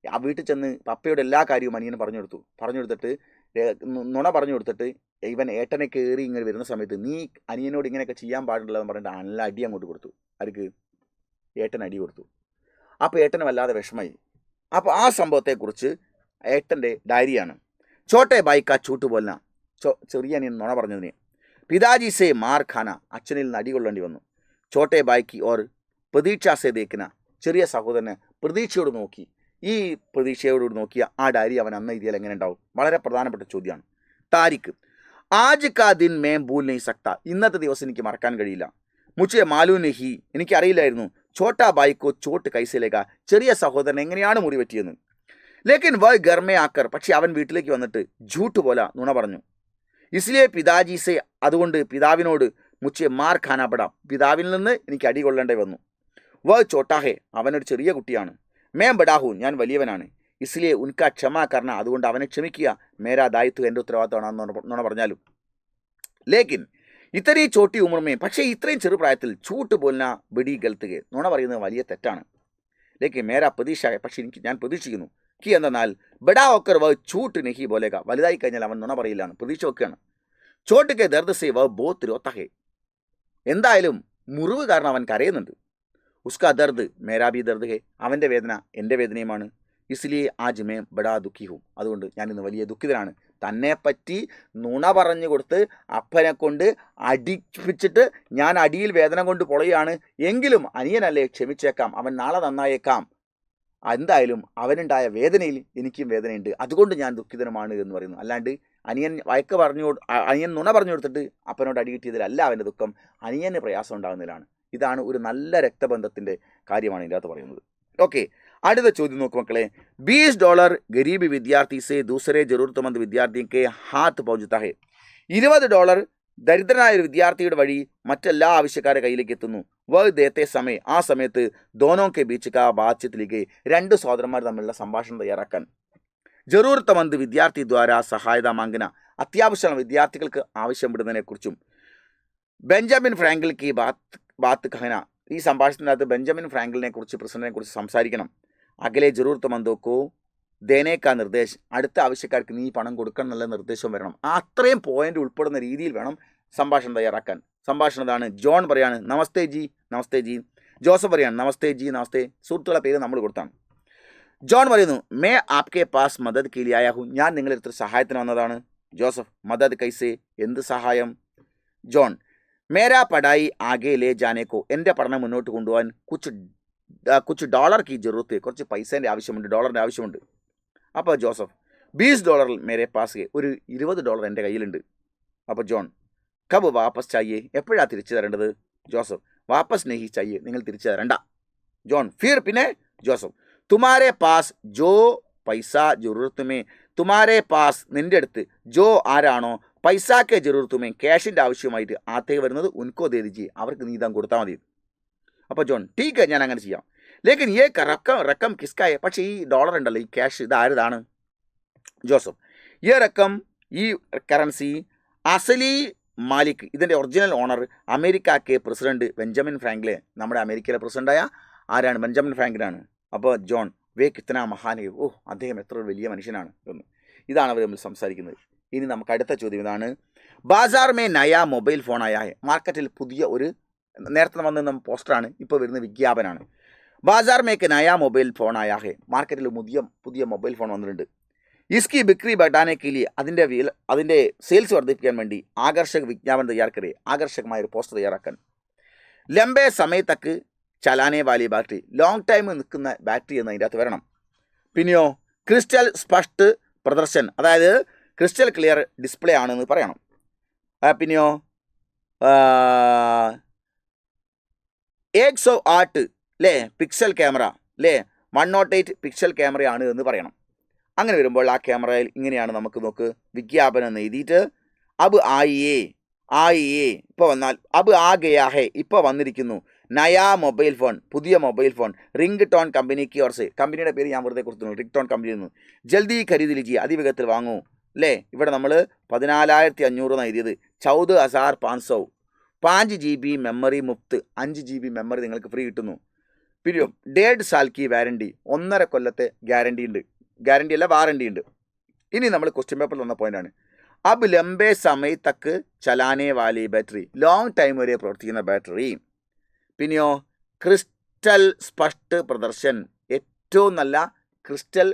ആ വീട്ടിൽ ചെന്ന് പപ്പയുടെ എല്ലാ കാര്യവും അനിയന് പറഞ്ഞെടുത്തിട്ട് നുണ പറഞ്ഞു കൊടുത്തിട്ട് ഇവൻ ഏട്ടനെ കയറി ഇങ്ങനെ വരുന്ന സമയത്ത് നീ അനിയനോട് ഇങ്ങനെയൊക്കെ ചെയ്യാൻ പാടില്ലെന്ന് പറഞ്ഞിട്ട് നല്ല അടി അങ്ങോട്ട് കൊടുത്തു. ആർക്ക്? ഏട്ടൻ അടി കൊടുത്തു. അപ്പോൾ ഏട്ടന് വല്ലാതെ വിഷമായി. അപ്പോൾ ആ സംഭവത്തെക്കുറിച്ച് ഏട്ടൻ്റെ ഡയറിയാണ്. ചോട്ടെ ബായിക്ക ചൂട്ട് പോലന, ചെറിയ അനിയൻ നുണ പറഞ്ഞതിന്. പിതാജി സേ മാർ ഖാന, അച്ഛനിൽ നിന്ന് അടി കൊള്ളേണ്ടി വന്നു. ചോട്ടെ ബായിക്ക് ഓർ പ്രതീക്ഷ സേ ദേഖന, ചെറിയ സഹോദരനെ പ്രതീക്ഷയോട് നോക്കി. ഈ പ്രതീക്ഷയോട് നോക്കിയ ആ ഡയറി അവൻ അന്ന് എഴുതിയാൽ എങ്ങനെ ഉണ്ടാവും? വളരെ പ്രധാനപ്പെട്ട ചോദ്യമാണ്. താരിഖ് ആജ് കാ ദിൻ മേ ഭൂൽ നഹീ സക്ത, ഇന്നത്തെ ദിവസം എനിക്ക് മറക്കാൻ കഴിയില്ല. മുझे മാലൂം നഹി, എനിക്കറിയില്ലായിരുന്നു. ചോട്ടാ ബായിക്കോ ചോട്ട് കൈസേലേക്ക, ചെറിയ സഹോദരൻ എങ്ങനെയാണ് മുറിവറ്റിയെന്ന്. ലേക്കിൻ വ ഗർമേ ആക്കർ, പക്ഷെ അവൻ വീട്ടിലേക്ക് വന്നിട്ട് ജൂട്ട് പോലെ നുണ പറഞ്ഞു. ഇസ്ലിയെ പിതാജി സെ, അതുകൊണ്ട് പിതാവിനോട് മുझे മാർ ഖാനാപ്പെടാം, പിതാവിൽ നിന്ന് എനിക്ക് അടി കൊള്ളേണ്ടി വന്നു. വ ചോട്ടാഹേ, അവനൊരു ചെറിയ കുട്ടിയാണ്. മേ ബഡാഹു, ഞാൻ വലിയവനാണ്. ഇസ്ലിയെ ഉൻക ക്ഷമ കർണ, അതുകൊണ്ട് അവനെ ക്ഷമിക്കുക മേരാ ദായിത്വം, എൻ്റെ ഉത്തരവാദിത്തമാണെന്ന് നുണ പറഞ്ഞാലും. ലേക്കിൻ ഇത്രയും ചോട്ടി ഉമർമേ, പക്ഷേ ഇത്രയും ചെറുപ്രായത്തിൽ ചൂട്ട് പോലിന ബഡി ഗൽത്തുകെ, നുണ പറയുന്നത് വലിയ തെറ്റാണ്. ലേക്കിൻ മേരാ പ്രതീക്ഷ, പക്ഷേ ഞാൻ പ്രതീക്ഷിക്കുന്നു കി എന്നാൽ ബഡാ ഓക്കർ വ ചൂട്ട് നെഹി ബോലേക, വലുതായി കഴിഞ്ഞാൽ അവൻ നുണ പറയില്ലാണ്, പ്രതീക്ഷ വെക്കുകയാണ്. ചോട്ട് കെ ദർദ് സേ വ ബോത്ത് രോത്തഹേ, എന്തായാലും മുറിവ് കാരണം അവൻ കരയുന്നുണ്ട്. ഉസ്കാ ദർദ് മേരാ ബി ദർദ് ഹേ, അവൻ്റെ വേദന എൻ്റെ വേദനയുമാണ്. ഇസ്ലിയെ ആജ് മേ ബഡാ ദുഃഖി ഹും, അതുകൊണ്ട് ഞാൻ ഇന്ന് വലിയ ദുഃഖിതനാണ്. തന്നെപ്പറ്റി നുണ പറഞ്ഞു കൊടുത്ത് അപ്പനെ കൊണ്ട് അടിപ്പിച്ചിട്ട് ഞാൻ അടിയിൽ വേദന കൊണ്ട് പൊളയാണ്. എങ്കിലും അനിയനല്ലേ, ക്ഷമിച്ചേക്കാം, അവൻ നാളെ നന്നായേക്കാം. എന്തായാലും അവനുണ്ടായ വേദനയിൽ എനിക്കും വേദനയുണ്ട്, അതുകൊണ്ട് ഞാൻ ദുഃഖിതനുമാണ് എന്ന് പറയുന്നു. അല്ലാണ്ട് അനിയൻ നുണ പറഞ്ഞു കൊടുത്തിട്ട് അപ്പനോട് അടി കിട്ടിയതിലല്ല അവൻ്റെ ദുഃഖം, അനിയന് പ്രയാസം ഉണ്ടാകുന്നതിലാണ്. ഇതാണ് ഒരു നല്ല രക്തബന്ധത്തിൻ്റെ കാര്യമാണ് ഇതിനകത്ത് പറയുന്നത്. ഓക്കെ, അടുത്ത ചോദ്യം നോക്കും മക്കളെ. $20 ഗരീബ് വിദ്യാർത്ഥി സേ ദൂസരെ ജറൂർത്തമന്ത് വിദ്യാർത്ഥിക്ക് ഹാത്ത് പहुंचता है. $20 ദരിദ്രനായ ഒരു വിദ്യാർത്ഥിയുടെ വഴി മറ്റെല്ലാ ആവശ്യക്കാരുടെ കയ്യിലേക്ക് എത്തുന്നു. വ ദേത്തെ സമയ, ആ സമയത്ത് ദോനോ കെ ബീച്ച് കാ ബാത്ചീത്തിലേക്ക്, രണ്ട് സഹോദരന്മാർ തമ്മിലുള്ള സംഭാഷണം തയ്യാറാക്കാൻ. ജറൂർത്തമന്ത് വിദ്യാർത്ഥി ദ്വാര സഹായത മാംഗന, അത്യാവശ്യമാണ് വിദ്യാർത്ഥികൾക്ക് ആവശ്യപ്പെടുന്നതിനെക്കുറിച്ചും. ബെഞ്ചമിൻ ഫ്രാങ്കിൾക്ക് ബാത്ത് കഹന, ഈ സംഭാഷണത്തിനകത്ത് ബെഞ്ചമിൻ ഫ്രാങ്കിളിനെ കുറിച്ച്, പ്രസിഡന്റിനെ കുറിച്ച് സംസാരിക്കണം. അകലെ ജറൂർത്തമന്തോക്കോ ദേനേക്കാ നിർദ്ദേശം, അടുത്ത ആവശ്യക്കാർക്ക് നീ പണം കൊടുക്കണം എന്നുള്ള നിർദ്ദേശവും വരണം. ആ അത്രയും പോയിന്റ് ഉൾപ്പെടുന്ന രീതിയിൽ വേണം സംഭാഷണം തയ്യാറാക്കാൻ. സംഭാഷണം ഇതാണ്. ജോൺ പറയാണ് നമസ്തേ ജി, നമസ്തേ ജി. ജോസഫ് പറയാണ് നമസ്തേ ജി, നമസ്തേ. സുഹൃത്തുക്കളുടെ പേര് നമ്മൾ കൊടുത്താണ്. ജോൺ പറയുന്നു may Aapke pass Madad K ലിയെ ആയാ ഹൂം, ഞാൻ നിങ്ങളുടെ അടുത്ത് സഹായത്തിന് വന്നതാണ്. ജോസഫ് മദദ് കൈസേ, എന്ത് സഹായം? ജോൺ മേരാ പടായി ആകെ ലേ ജാനേക്കോ, എൻ്റെ പഠനം മുന്നോട്ട് കൊണ്ടുപോകാൻ കുച്ച് ഡോളർ കി ജറൂത്ത്, കുറച്ച് പൈസേൻ്റെ ആവശ്യമുണ്ട്, ഡോളറിൻ്റെ ആവശ്യമുണ്ട്. അപ്പോൾ ജോസഫ് $20 മേരെ പാസ്, ഒരു $20 എൻ്റെ കയ്യിലുണ്ട്. അപ്പോൾ ജോൺ കബ് വാപ്പസ് ചായേ, എപ്പോഴാണ് തിരിച്ചു തരേണ്ടത്? ജോസഫ് വാപ്പസ് നെഹി ചായേ, നിങ്ങൾ തിരിച്ചു തരണ്ട. ജോൺ ഫിർ, പിന്നെ ജോസഫ് തുമാരെ പാസ് ജോ പൈസ ജറൂർത്തുമേ, തുമാരെ പാസ് നിൻ്റെ അടുത്ത്, ജോ ആരാണോ, പൈസാക്കെ ജറൂർത്തുമേ ക്യാഷിൻ്റെ ആവശ്യമായിട്ട് ആത്തേ വരുന്നത്, ഉൻകോ ദേ ദീജിയേ, അവർക്ക് നീ താൻ കൊടുത്താൽ മതി. അപ്പോൾ ജോൺ ടീക്ക്, ഞാൻ അങ്ങനെ ചെയ്യാം. ലേക്കിൻ ഏ റക്കം കിസ്കായ, പക്ഷേ ഈ ഡോളർ ഉണ്ടല്ലോ, ഈ ക്യാഷ്, ഇത് ആരുതാണ്? ജോസഫ് ഈ റക്കം, ഈ കറൻസി അസലി മാലിക്, ഇതിൻ്റെ ഒറിജിനൽ ഓണർ അമേരിക്കക്കെ പ്രസിഡന്റ് ബെഞ്ചമിൻ ഫ്രാങ്ക്ലിൻ, നമ്മുടെ അമേരിക്കയിലെ പ്രസിഡൻ്റായ ആരാണ്? ബെഞ്ചമിൻ ഫ്രാങ്ക്ലിനാണ്. അപ്പോൾ ജോൺ വേ കിത്തന മഹാനേ, ഓ അദ്ദേഹം എത്ര വലിയ മനുഷ്യനാണ് എന്ന്. ഇതാണ് അവർ തമ്മിൽ സംസാരിക്കുന്നത്. ഇനി നമുക്ക് അടുത്ത ചോദ്യം ഇതാണ്. ബാസാർ മേ നയാ മൊബൈൽ ഫോണായ, മാർക്കറ്റിൽ പുതിയ ഒരു, നേരത്തെ വന്ന പോസ്റ്ററാണ്, ഇപ്പോൾ വരുന്ന വിജ്ഞാപനമാണ്. ബാസാർ മേക്ക് നയാ മൊബൈൽ ഫോൺ ആയാ ഹെ, മാർക്കറ്റിൽ പുതിയ മൊബൈൽ ഫോൺ വന്നിട്ടുണ്ട്. ഇസ്കി ബിക്രി ബട്ടാനെ കെ ലിയെ, അതിൻ്റെ സെയിൽസ് വർദ്ധിപ്പിക്കാൻ വേണ്ടി ആകർഷക വിജ്ഞാപനം തയ്യാറാക്കേ, ആകർഷകമായൊരു പോസ്റ്റർ തയ്യാറാക്കാൻ. ലംബേ സമയത്തക്ക് ചലാനെ വാലി ബാറ്ററി, ലോങ് ടൈം നിൽക്കുന്ന ബാറ്ററി എന്ന് അതിൻ്റെ അകത്ത് വരണം. പിന്നെയോ ക്രിസ്റ്റൽ സ്പഷ്ട് പ്രദർശൻ, അതായത് ക്രിസ്റ്റൽ ക്ലിയർ ഡിസ്പ്ലേ ആണെന്ന് പറയണം. പിന്നെയോ 108 അല്ലേ പിക്സൽ ക്യാമറ, അല്ലേ 108 പിക്സൽ ക്യാമറയാണ് എന്ന് പറയണം. അങ്ങനെ വരുമ്പോൾ ആ ക്യാമറയിൽ ഇങ്ങനെയാണ് നമുക്ക് നോക്ക് വിജ്ഞാപനം എന്ന് എഴുതിയിട്ട് അബ് ആയിയേ ഇപ്പോൾ വന്നാൽ അബ് ആ ഗയാ ഹേ ഇപ്പോൾ വന്നിരിക്കുന്നു നയാ മൊബൈൽ ഫോൺ പുതിയ മൊബൈൽ ഫോൺ റിംഗ് ടോൺ കമ്പനിക്ക് ഓർസെ കമ്പനിയുടെ പേര് ഞാൻ വെറുതെ കൊടുത്തു റിംഗ് ടോൺ കമ്പനിയിൽ നിന്ന് ജൽദി ഖരീദ് ലിജി അതിവേഗത്തിൽ വാങ്ങൂ അല്ലേ. ഇവിടെ നമ്മൾ 14,500 എന്ന് എഴുതിയത് 14,500 5 GB memory Muft 5 GB memory നിങ്ങൾക്ക് ഫ്രീ കിട്ടുന്നു. പിന്നെ 1.5 साल की വാരണ്ടി 1.5 കൊല്ലത്തെ ഗ്യാരണ്ടി ഉണ്ട്. ഗ്യാരണ്ടി അല്ല വാറണ്ടി ഉണ്ട്. ഇനി നമ്മൾ ക്വസ്റ്റ്യൻ പേപ്പറിൽ വന്ന പോയിന്റാണ് അബ് ലംബേ സമയ തക്ക് ചലാനേ വാലി ബാറ്ററി ലോങ് ടൈം വരെ പ്രവർത്തിക്കുന്ന ബാറ്ററി. പിന്നെയോ ക്രിസ്റ്റൽ സ്പഷ്ട് പ്രദർശൻ ഏറ്റവും നല്ല ക്രിസ്റ്റൽ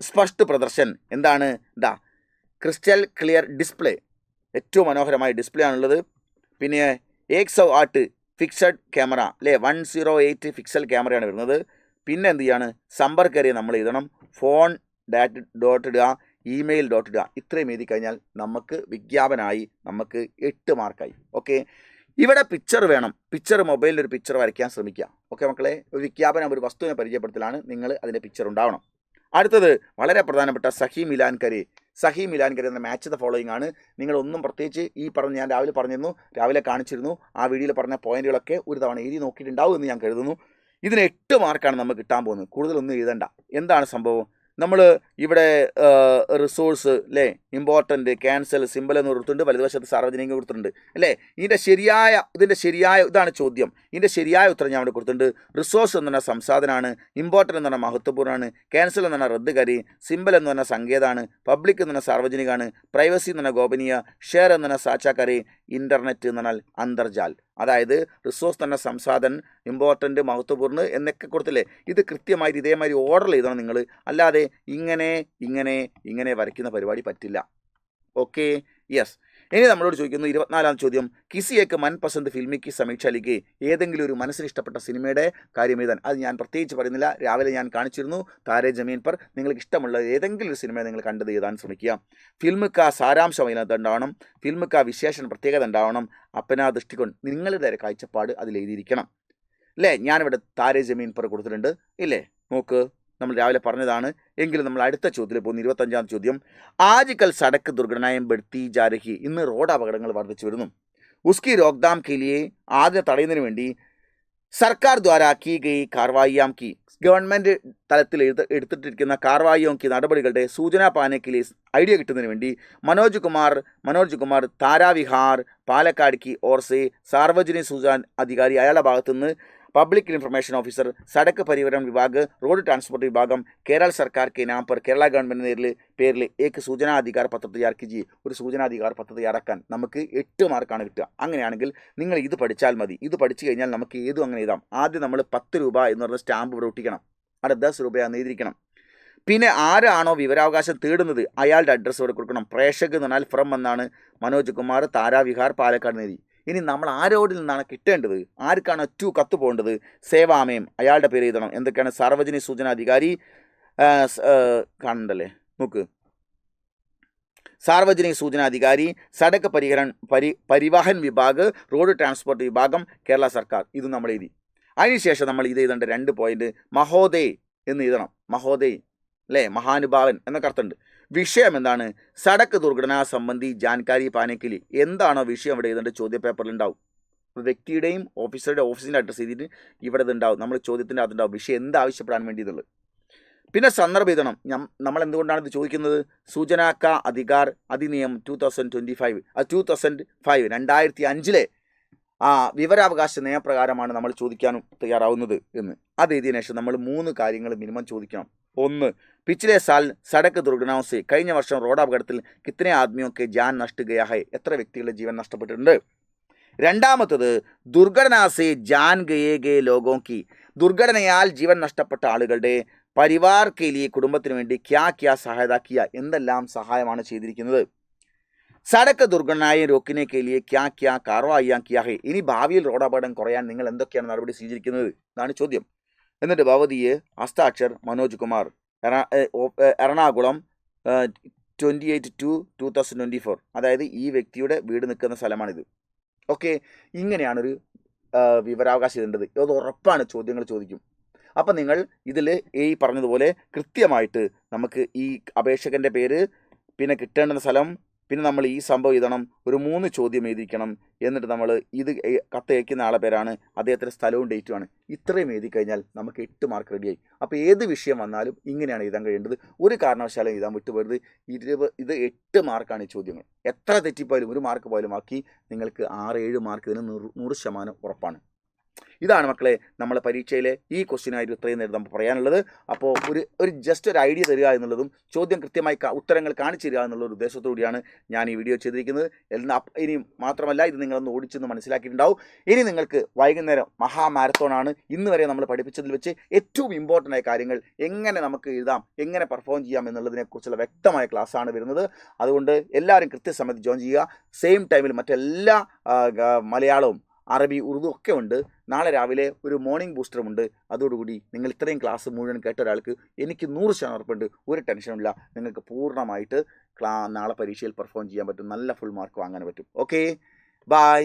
സ്പഷ്ട് പ്രദർശൻ എന്താണ് ക്രിസ്റ്റൽ ക്ലിയർ ഡിസ്പ്ലേ ഏറ്റവും മനോഹരമായ ഡിസ്പ്ലേ ആണുള്ളത്. പിന്നെ 108 ഫിക്സഡ് ക്യാമറ അല്ലേ 108 പിക്സൽ ക്യാമറയാണ് വരുന്നത്. പിന്നെ എന്ത് ചെയ്യാണ് സമ്പർക്കരെ നമ്മൾ എഴുതണം ഫോൺ ഡോട്ട് ഇടുക ഇമെയിൽ ഡോട്ട് ഇടുക ഇത്രയും എഴുതി കഴിഞ്ഞാൽ നമുക്ക് വിജ്ഞാപനമായി നമുക്ക് 8 മാർക്കായി. ഓക്കെ ഇവിടെ പിക്ചർ വേണം പിക്ചർ മൊബൈലിൽ ഒരു പിക്ചർ വരയ്ക്കാൻ ശ്രമിക്കുക. ഓക്കെ മക്കളെ ഒരു വിജ്ഞാപനം ഒരു വസ്തുവിനെ പരിചയപ്പെടുത്തലാണ് നിങ്ങൾ അതിൻ്റെ പിക്ചർ ഉണ്ടാവണം. അടുത്തത് വളരെ പ്രധാനപ്പെട്ട സഹി മിലാൻ കരി എന്ന മാച്ച് ദ ഫോളോയിങ് ആണ്. നിങ്ങളൊന്നും പ്രത്യേകിച്ച് ഈ പറഞ്ഞ ഞാൻ രാവിലെ കാണിച്ചിരുന്നു ആ വീഡിയോയിൽ പറഞ്ഞ പോയിന്റുകളൊക്കെ ഒരു തവണ എഴുതി നോക്കിയിട്ടുണ്ടാവും എന്ന് ഞാൻ കരുതുന്നു. ഇതിന് 8 മാർക്കാണ് നമുക്ക് കിട്ടാൻ പോകുന്നത്. കൂടുതലൊന്നും എഴുതണ്ട. എന്താണ് സംഭവം നമ്മൾ ഇവിടെ റിസോഴ്സ് അല്ലേ ഇമ്പോർട്ടൻ്റ് ക്യാൻസൽ സിമ്പിൾ എന്ന് കൊടുത്തിട്ടുണ്ട് വലതുവശത്ത് സാർവജനിക കൊടുത്തിട്ടുണ്ട് അല്ലേ. ഇതിൻ്റെ ശരിയായ ഇതാണ് ചോദ്യം. ഇതിൻ്റെ ശരിയായ ഉത്തരം ഞാൻ അവിടെ കൊടുത്തിട്ടുണ്ട്. റിസോഴ്സ് എന്ന് പറഞ്ഞാൽ സംസാധനമാണ്, ഇമ്പോർട്ടൻ്റ് എന്ന് പറഞ്ഞാൽ മഹത്വപൂർണ്ണമാണ്, ക്യാൻസൽ എന്ന് പറഞ്ഞാൽ റദ്ദുകാരി, സിമ്പിൾ എന്ന് പറഞ്ഞാൽ സങ്കേതമാണ്, പബ്ലിക് എന്ന് പറഞ്ഞാൽ സാർവജനികമാണ്, പ്രൈവസി എന്ന് പറഞ്ഞാൽ ഗോപനീയ, ഷെയർ എന്ന് പറഞ്ഞാൽ സാക്ഷാക്കാരി, ഇൻ്റർനെറ്റ് എന്ന് പറഞ്ഞാൽ അന്തർജാൽ. അതായത് റിസോഴ്സ് തന്നെ സംസാധൻ ഇമ്പോർട്ടൻ്റ് മഹത്വപൂർണ്ണ് എന്നൊക്കെ കൊടുത്തില്ലേ. ഇത് കൃത്യമായിട്ട് ഇതേമാതിരി ഓർഡർ ചെയ്തണം നിങ്ങൾ. അല്ലാതെ ഇങ്ങനെ വരയ്ക്കുന്ന പരിപാടി പറ്റില്ല. Okay yes. ഇനി നമ്മളോട് ചോദിക്കുന്നു 24ാം ചോദ്യം കിസിയേക്ക് മൻപസന്ത് ഫിൽമിക്ക് സമീക്ഷ ലിഖേ ഏതെങ്കിലും ഒരു മനസ്സിന് ഇഷ്ടപ്പെട്ട സിനിമയുടെ കാര്യം എഴുതാൻ. അത് ഞാൻ പ്രത്യേകിച്ച് പറയുന്നില്ല, രാവിലെ ഞാൻ കാണിച്ചിരുന്നു താരേ ജമീൻ പർ. നിങ്ങൾക്ക് ഇഷ്ടമുള്ള ഏതെങ്കിലും ഒരു സിനിമ നിങ്ങൾ കണ്ടത് എഴുതാൻ ശ്രമിക്കുക. ഫിൽമിക്ക സാരാംശം അതിനകത്ത് ഉണ്ടാവണം, ഫിൽമിക്ക വിശേഷണ പ്രത്യേകത ഉണ്ടാവണം, അപ്പനാ ദൃഷ്ടികോൺ നിങ്ങളുടെ കാഴ്ചപ്പാട് അതിൽ എഴുതിയിരിക്കണം അല്ലേ. ഞാനിവിടെ താരേ ജമീൻ പർ കൊടുത്തിട്ടുണ്ട് ഇല്ലേ. നോക്ക് നമ്മൾ രാവിലെ പറഞ്ഞതാണ്. എങ്കിലും നമ്മൾ അടുത്ത ചോദ്യത്തിൽ പോകുന്നു 25ാം ചോദ്യം ആജ്കൽ സടക്ക് ദുർഘടനയും ബെടുത്തി ജാരഹി ഇന്ന് റോഡ് അപകടങ്ങൾ വർദ്ധിച്ചു വരുന്നു. ഉസ്കി രോക്താം കെലിയെ ആദ്യം തടയുന്നതിന് വേണ്ടി സർക്കാർ ദ്വാരാ കീ ഗയി കാർവായിയാം കി ഗവൺമെൻറ് തലത്തിൽ എടുത്തിട്ടിരിക്കുന്ന കാർവായിയോം കി നടപടികളുടെ സൂചന പാനക്കിലെ ഐഡിയ കിട്ടുന്നതിന് വേണ്ടി മനോജ് കുമാർ താരാവിഹാർ പാലക്കാട് കി ഓർസെ സാർവജനിക സൂചന അധികാരി അയാളുടെ ഭാഗത്തുനിന്ന് public information officer Sadak Parivahan വിഭാഗ് റോഡ് ട്രാൻസ്പോർട്ട് വിഭാഗം കേരള സർക്കാർ കെ നാം പർ കേരള ഗവൺമെൻറ് പേരിൽ ഏക്ക് സൂചനാധികാർ പത്ര തയ്യാർ കീജി ഒരു സൂചനാധികാർ പത്ര തയ്യാറാക്കാൻ നമുക്ക് 8 മാർക്കാണ് കിട്ടുക. അങ്ങനെയാണെങ്കിൽ നിങ്ങൾ ഇത് പഠിച്ചാൽ മതി. ഇത് പഠിച്ചു കഴിഞ്ഞാൽ നമുക്ക് ഏതും അങ്ങനെ എഴുതാം. ആദ്യം നമ്മൾ 10 രൂപ എന്ന് പറഞ്ഞ സ്റ്റാമ്പ് ഇവിടെ ഒട്ടിക്കണം. അവിടെ 10 രൂപയാണെന്ന് എഴുതിയിരിക്കണം. പിന്നെ ആരാണോ വിവരാവകാശം തേടുന്നത് അയാളുടെ അഡ്രസ്സ് ഇവിടെ കൊടുക്കണം. പ്രേക്ഷക് എന്ന് പറഞ്ഞാൽ ഫ്രം എന്നാണ് മനോജ് കുമാർ താരാവിഹാർ പാലക്കാട് എഴുതി. ഇനി നമ്മൾ ആരോടിൽ നിന്നാണ് കിട്ടേണ്ടത്, ആർക്കാണ് കത്ത് പോകേണ്ടത്, സേവാമയം അയാളുടെ പേര് എഴുതണം. എന്തൊക്കെയാണ് സാർവജനിക സൂചന അധികാരി കാണണ്ടല്ലേ നോക്ക് സാർവജനിക സൂചന അധികാരി സടക്ക് പരിവഹൻ വിഭാഗ് റോഡ് ട്രാൻസ്പോർട്ട് വിഭാഗം കേരള സർക്കാർ ഇത് നമ്മൾ എഴുതി. അതിനുശേഷം നമ്മൾ ഇത് എഴുതേണ്ട 2 പോയിന്റ് മഹോദയ് എന്ന് എഴുതണം. മഹോദയ് അല്ലേ മഹാനുഭാവൻ എന്നൊക്കെ അർത്ഥമുണ്ട്. വിഷയം എന്താണ് സടക്ക് ദുർഘടന സംബന്ധി ജാൻകാരി പാനക്കിലി എന്താണോ വിഷയം ഇവിടെ എഴുതേണ്ട ചോദ്യ പേപ്പറിൽ ഉണ്ടാവും. വ്യക്തിയുടെയും ഓഫീസിൻ്റെ അഡ്രസ്സ് ചെയ്തിട്ട് ഇവിടെ ഇതുണ്ടാവും. നമ്മൾ ചോദ്യത്തിൻ്റെ അതുണ്ടാവും വിഷയം എന്താവശ്യപ്പെടാൻ വേണ്ടി എന്നുള്ളത്. പിന്നെ സന്ദർഭം എഴുതണം. നമ്മൾ എന്തുകൊണ്ടാണ് ഇത് ചോദിക്കുന്നത് സൂചനാക്ക അധികാർ അധിനിയം 2025 2005 വിവരാവകാശ നിയമപ്രകാരമാണ് നമ്മൾ ചോദിക്കാനും തയ്യാറാവുന്നത് എന്ന്. അത് എഴുതിയതിനു ശേഷം നമ്മൾ 3 കാര്യങ്ങൾ മിനിമം ചോദിക്കണം. 1 പിछले साल സടക്ക് ദുർഘടനാओं से കഴിഞ്ഞ വർഷം റോഡ് അപകടത്തിൽ കിത്തനെ ആദ്മിയൊക്കെ ജാൻ നഷ്ട ഗയാ ഹൈ എത്ര വ്യക്തികളുടെ ജീവൻ നഷ്ടപ്പെട്ടിട്ടുണ്ട്. രണ്ടാമത്തത് ദുർഘടനാസെ ജാൻ ഗയേ ലോഗോं की ദുർഘടനയാൽ ജീവൻ നഷ്ടപ്പെട്ട ആളുകളുടെ പരിവാർ കെ ലിയെ കുടുംബത്തിന് വേണ്ടി ക്യാ സഹായത കിയ എന്തെല്ലാം സഹായമാണ് ചെയ്തിരിക്കുന്നത്. സടക്ക് ദുർഘടനയെ രോക്കിനെ കെ ലിയെ ക്യാ കാർവായിയാ കിയാ ഹൈ ഇനി ഭാവിയിൽ റോഡ് അപകടം കുറയാൻ നിങ്ങൾ എന്തൊക്കെയാണ് നടപടി സ്വീകരിക്കുന്നത് എന്നാണ് ചോദ്യം. എന്നിട്ട് ഭവതിയെ ഹസ്താക്ഷർ മനോജ് കുമാർ എറണാകുളം 28/2/2024 അതായത് ഈ വ്യക്തിയുടെ വീട് നിൽക്കുന്ന സ്ഥലമാണിത്. ഓക്കെ ഇങ്ങനെയാണൊരു വിവരാവകാശം ഇടേണ്ടത്. അത് ഉറപ്പാണ് ചോദ്യങ്ങൾ ചോദിക്കും. അപ്പം നിങ്ങൾ ഇതിൽ ഈ പറഞ്ഞതുപോലെ കൃത്യമായിട്ട് നമുക്ക് ഈ അപേക്ഷകൻ്റെ പേര്, പിന്നെ കിട്ടേണ്ടുന്ന സ്ഥലം, പിന്നെ നമ്മൾ ഈ സംഭവം എഴുതണം, ഒരു 3 ചോദ്യം എഴുതിക്കണം. എന്നിട്ട് നമ്മൾ ഇത് കത്ത് അയക്കുന്ന ആളെ പേരാണ്, അദ്ദേഹത്തിൻ്റെ സ്ഥലവും ഡേറ്റുമാണ്. ഇത്രയും എഴുതി കഴിഞ്ഞാൽ നമുക്ക് 8 മാർക്ക് റെഡിയായി. അപ്പോൾ ഏത് വിഷയം വന്നാലും ഇങ്ങനെയാണ് എഴുതാൻ കഴിയേണ്ടത്. ഒരു കാരണവശാലും എഴുതാൻ വിട്ടുപോകരുത്. ഇത് 8 മാർക്കാണ് ഈ ചോദ്യങ്ങൾ. എത്ര തെറ്റിപ്പോയാലും 1 മാർക്ക് പോലും ആക്കി നിങ്ങൾക്ക് 6-7 മാർക്ക് ഇതിന് 100% ഉറപ്പാണ്. ഇതാണ് മക്കളെ നമ്മളെ പരീക്ഷയിലെ ഈ ക്വസ്റ്റ്യനായിട്ട് ഇത്രയും നേരം നമുക്ക് പറയാനുള്ളത്. അപ്പോൾ ഒരു ജസ്റ്റ് ഒരു ഐഡിയ തരിക എന്നുള്ളതും ചോദ്യം കൃത്യമായി ഉത്തരങ്ങൾ കാണിച്ചു തരിക എന്നുള്ള ഒരു ഉദ്ദേശത്തോടുകൂടിയാണ് ഞാൻ ഈ വീഡിയോ ചെയ്തിരിക്കുന്നത്. ഇനി മാത്രമല്ല, ഇത് നിങ്ങളൊന്ന് ഓടിച്ചെന്ന് മനസ്സിലാക്കിയിട്ടുണ്ടാവും. ഇനി നിങ്ങൾക്ക് വൈകുന്നേരം മഹാമാരത്തോണാണ്. ഇന്ന് വരെ നമ്മൾ പഠിപ്പിച്ചതിൽ വെച്ച് ഏറ്റവും ഇമ്പോർട്ടൻ്റ് ആയ കാര്യങ്ങൾ എങ്ങനെ നമുക്ക് എഴുതാം, എങ്ങനെ പെർഫോം ചെയ്യാം എന്നുള്ളതിനെക്കുറിച്ചുള്ള വ്യക്തമായ ക്ലാസ്സാണ് വരുന്നത്. അതുകൊണ്ട് എല്ലാവരും കൃത്യസമയത്ത് ജോയിൻ ചെയ്യുക. സെയിം ടൈമിൽ മറ്റെല്ലാ മലയാളവും അറബി, ഉറുദു ഒക്കെ ഉണ്ട്. നാളെ രാവിലെ ഒരു മോർണിംഗ് ബൂസ്റ്ററുമുണ്ട്. അതോടുകൂടി നിങ്ങൾ ഇത്രയും ക്ലാസ് മുഴുവൻ കേട്ട ഒരാൾക്ക് എനിക്ക് 100% ഉറപ്പുണ്ട്, ഒരു ടെൻഷനുമില്ല, നിങ്ങൾക്ക് പൂർണ്ണമായിട്ട് നാളെ പരീക്ഷയിൽ പെർഫോം ചെയ്യാൻ പറ്റും, നല്ല ഫുൾ മാർക്ക് വാങ്ങാൻ പറ്റും. Okay, by.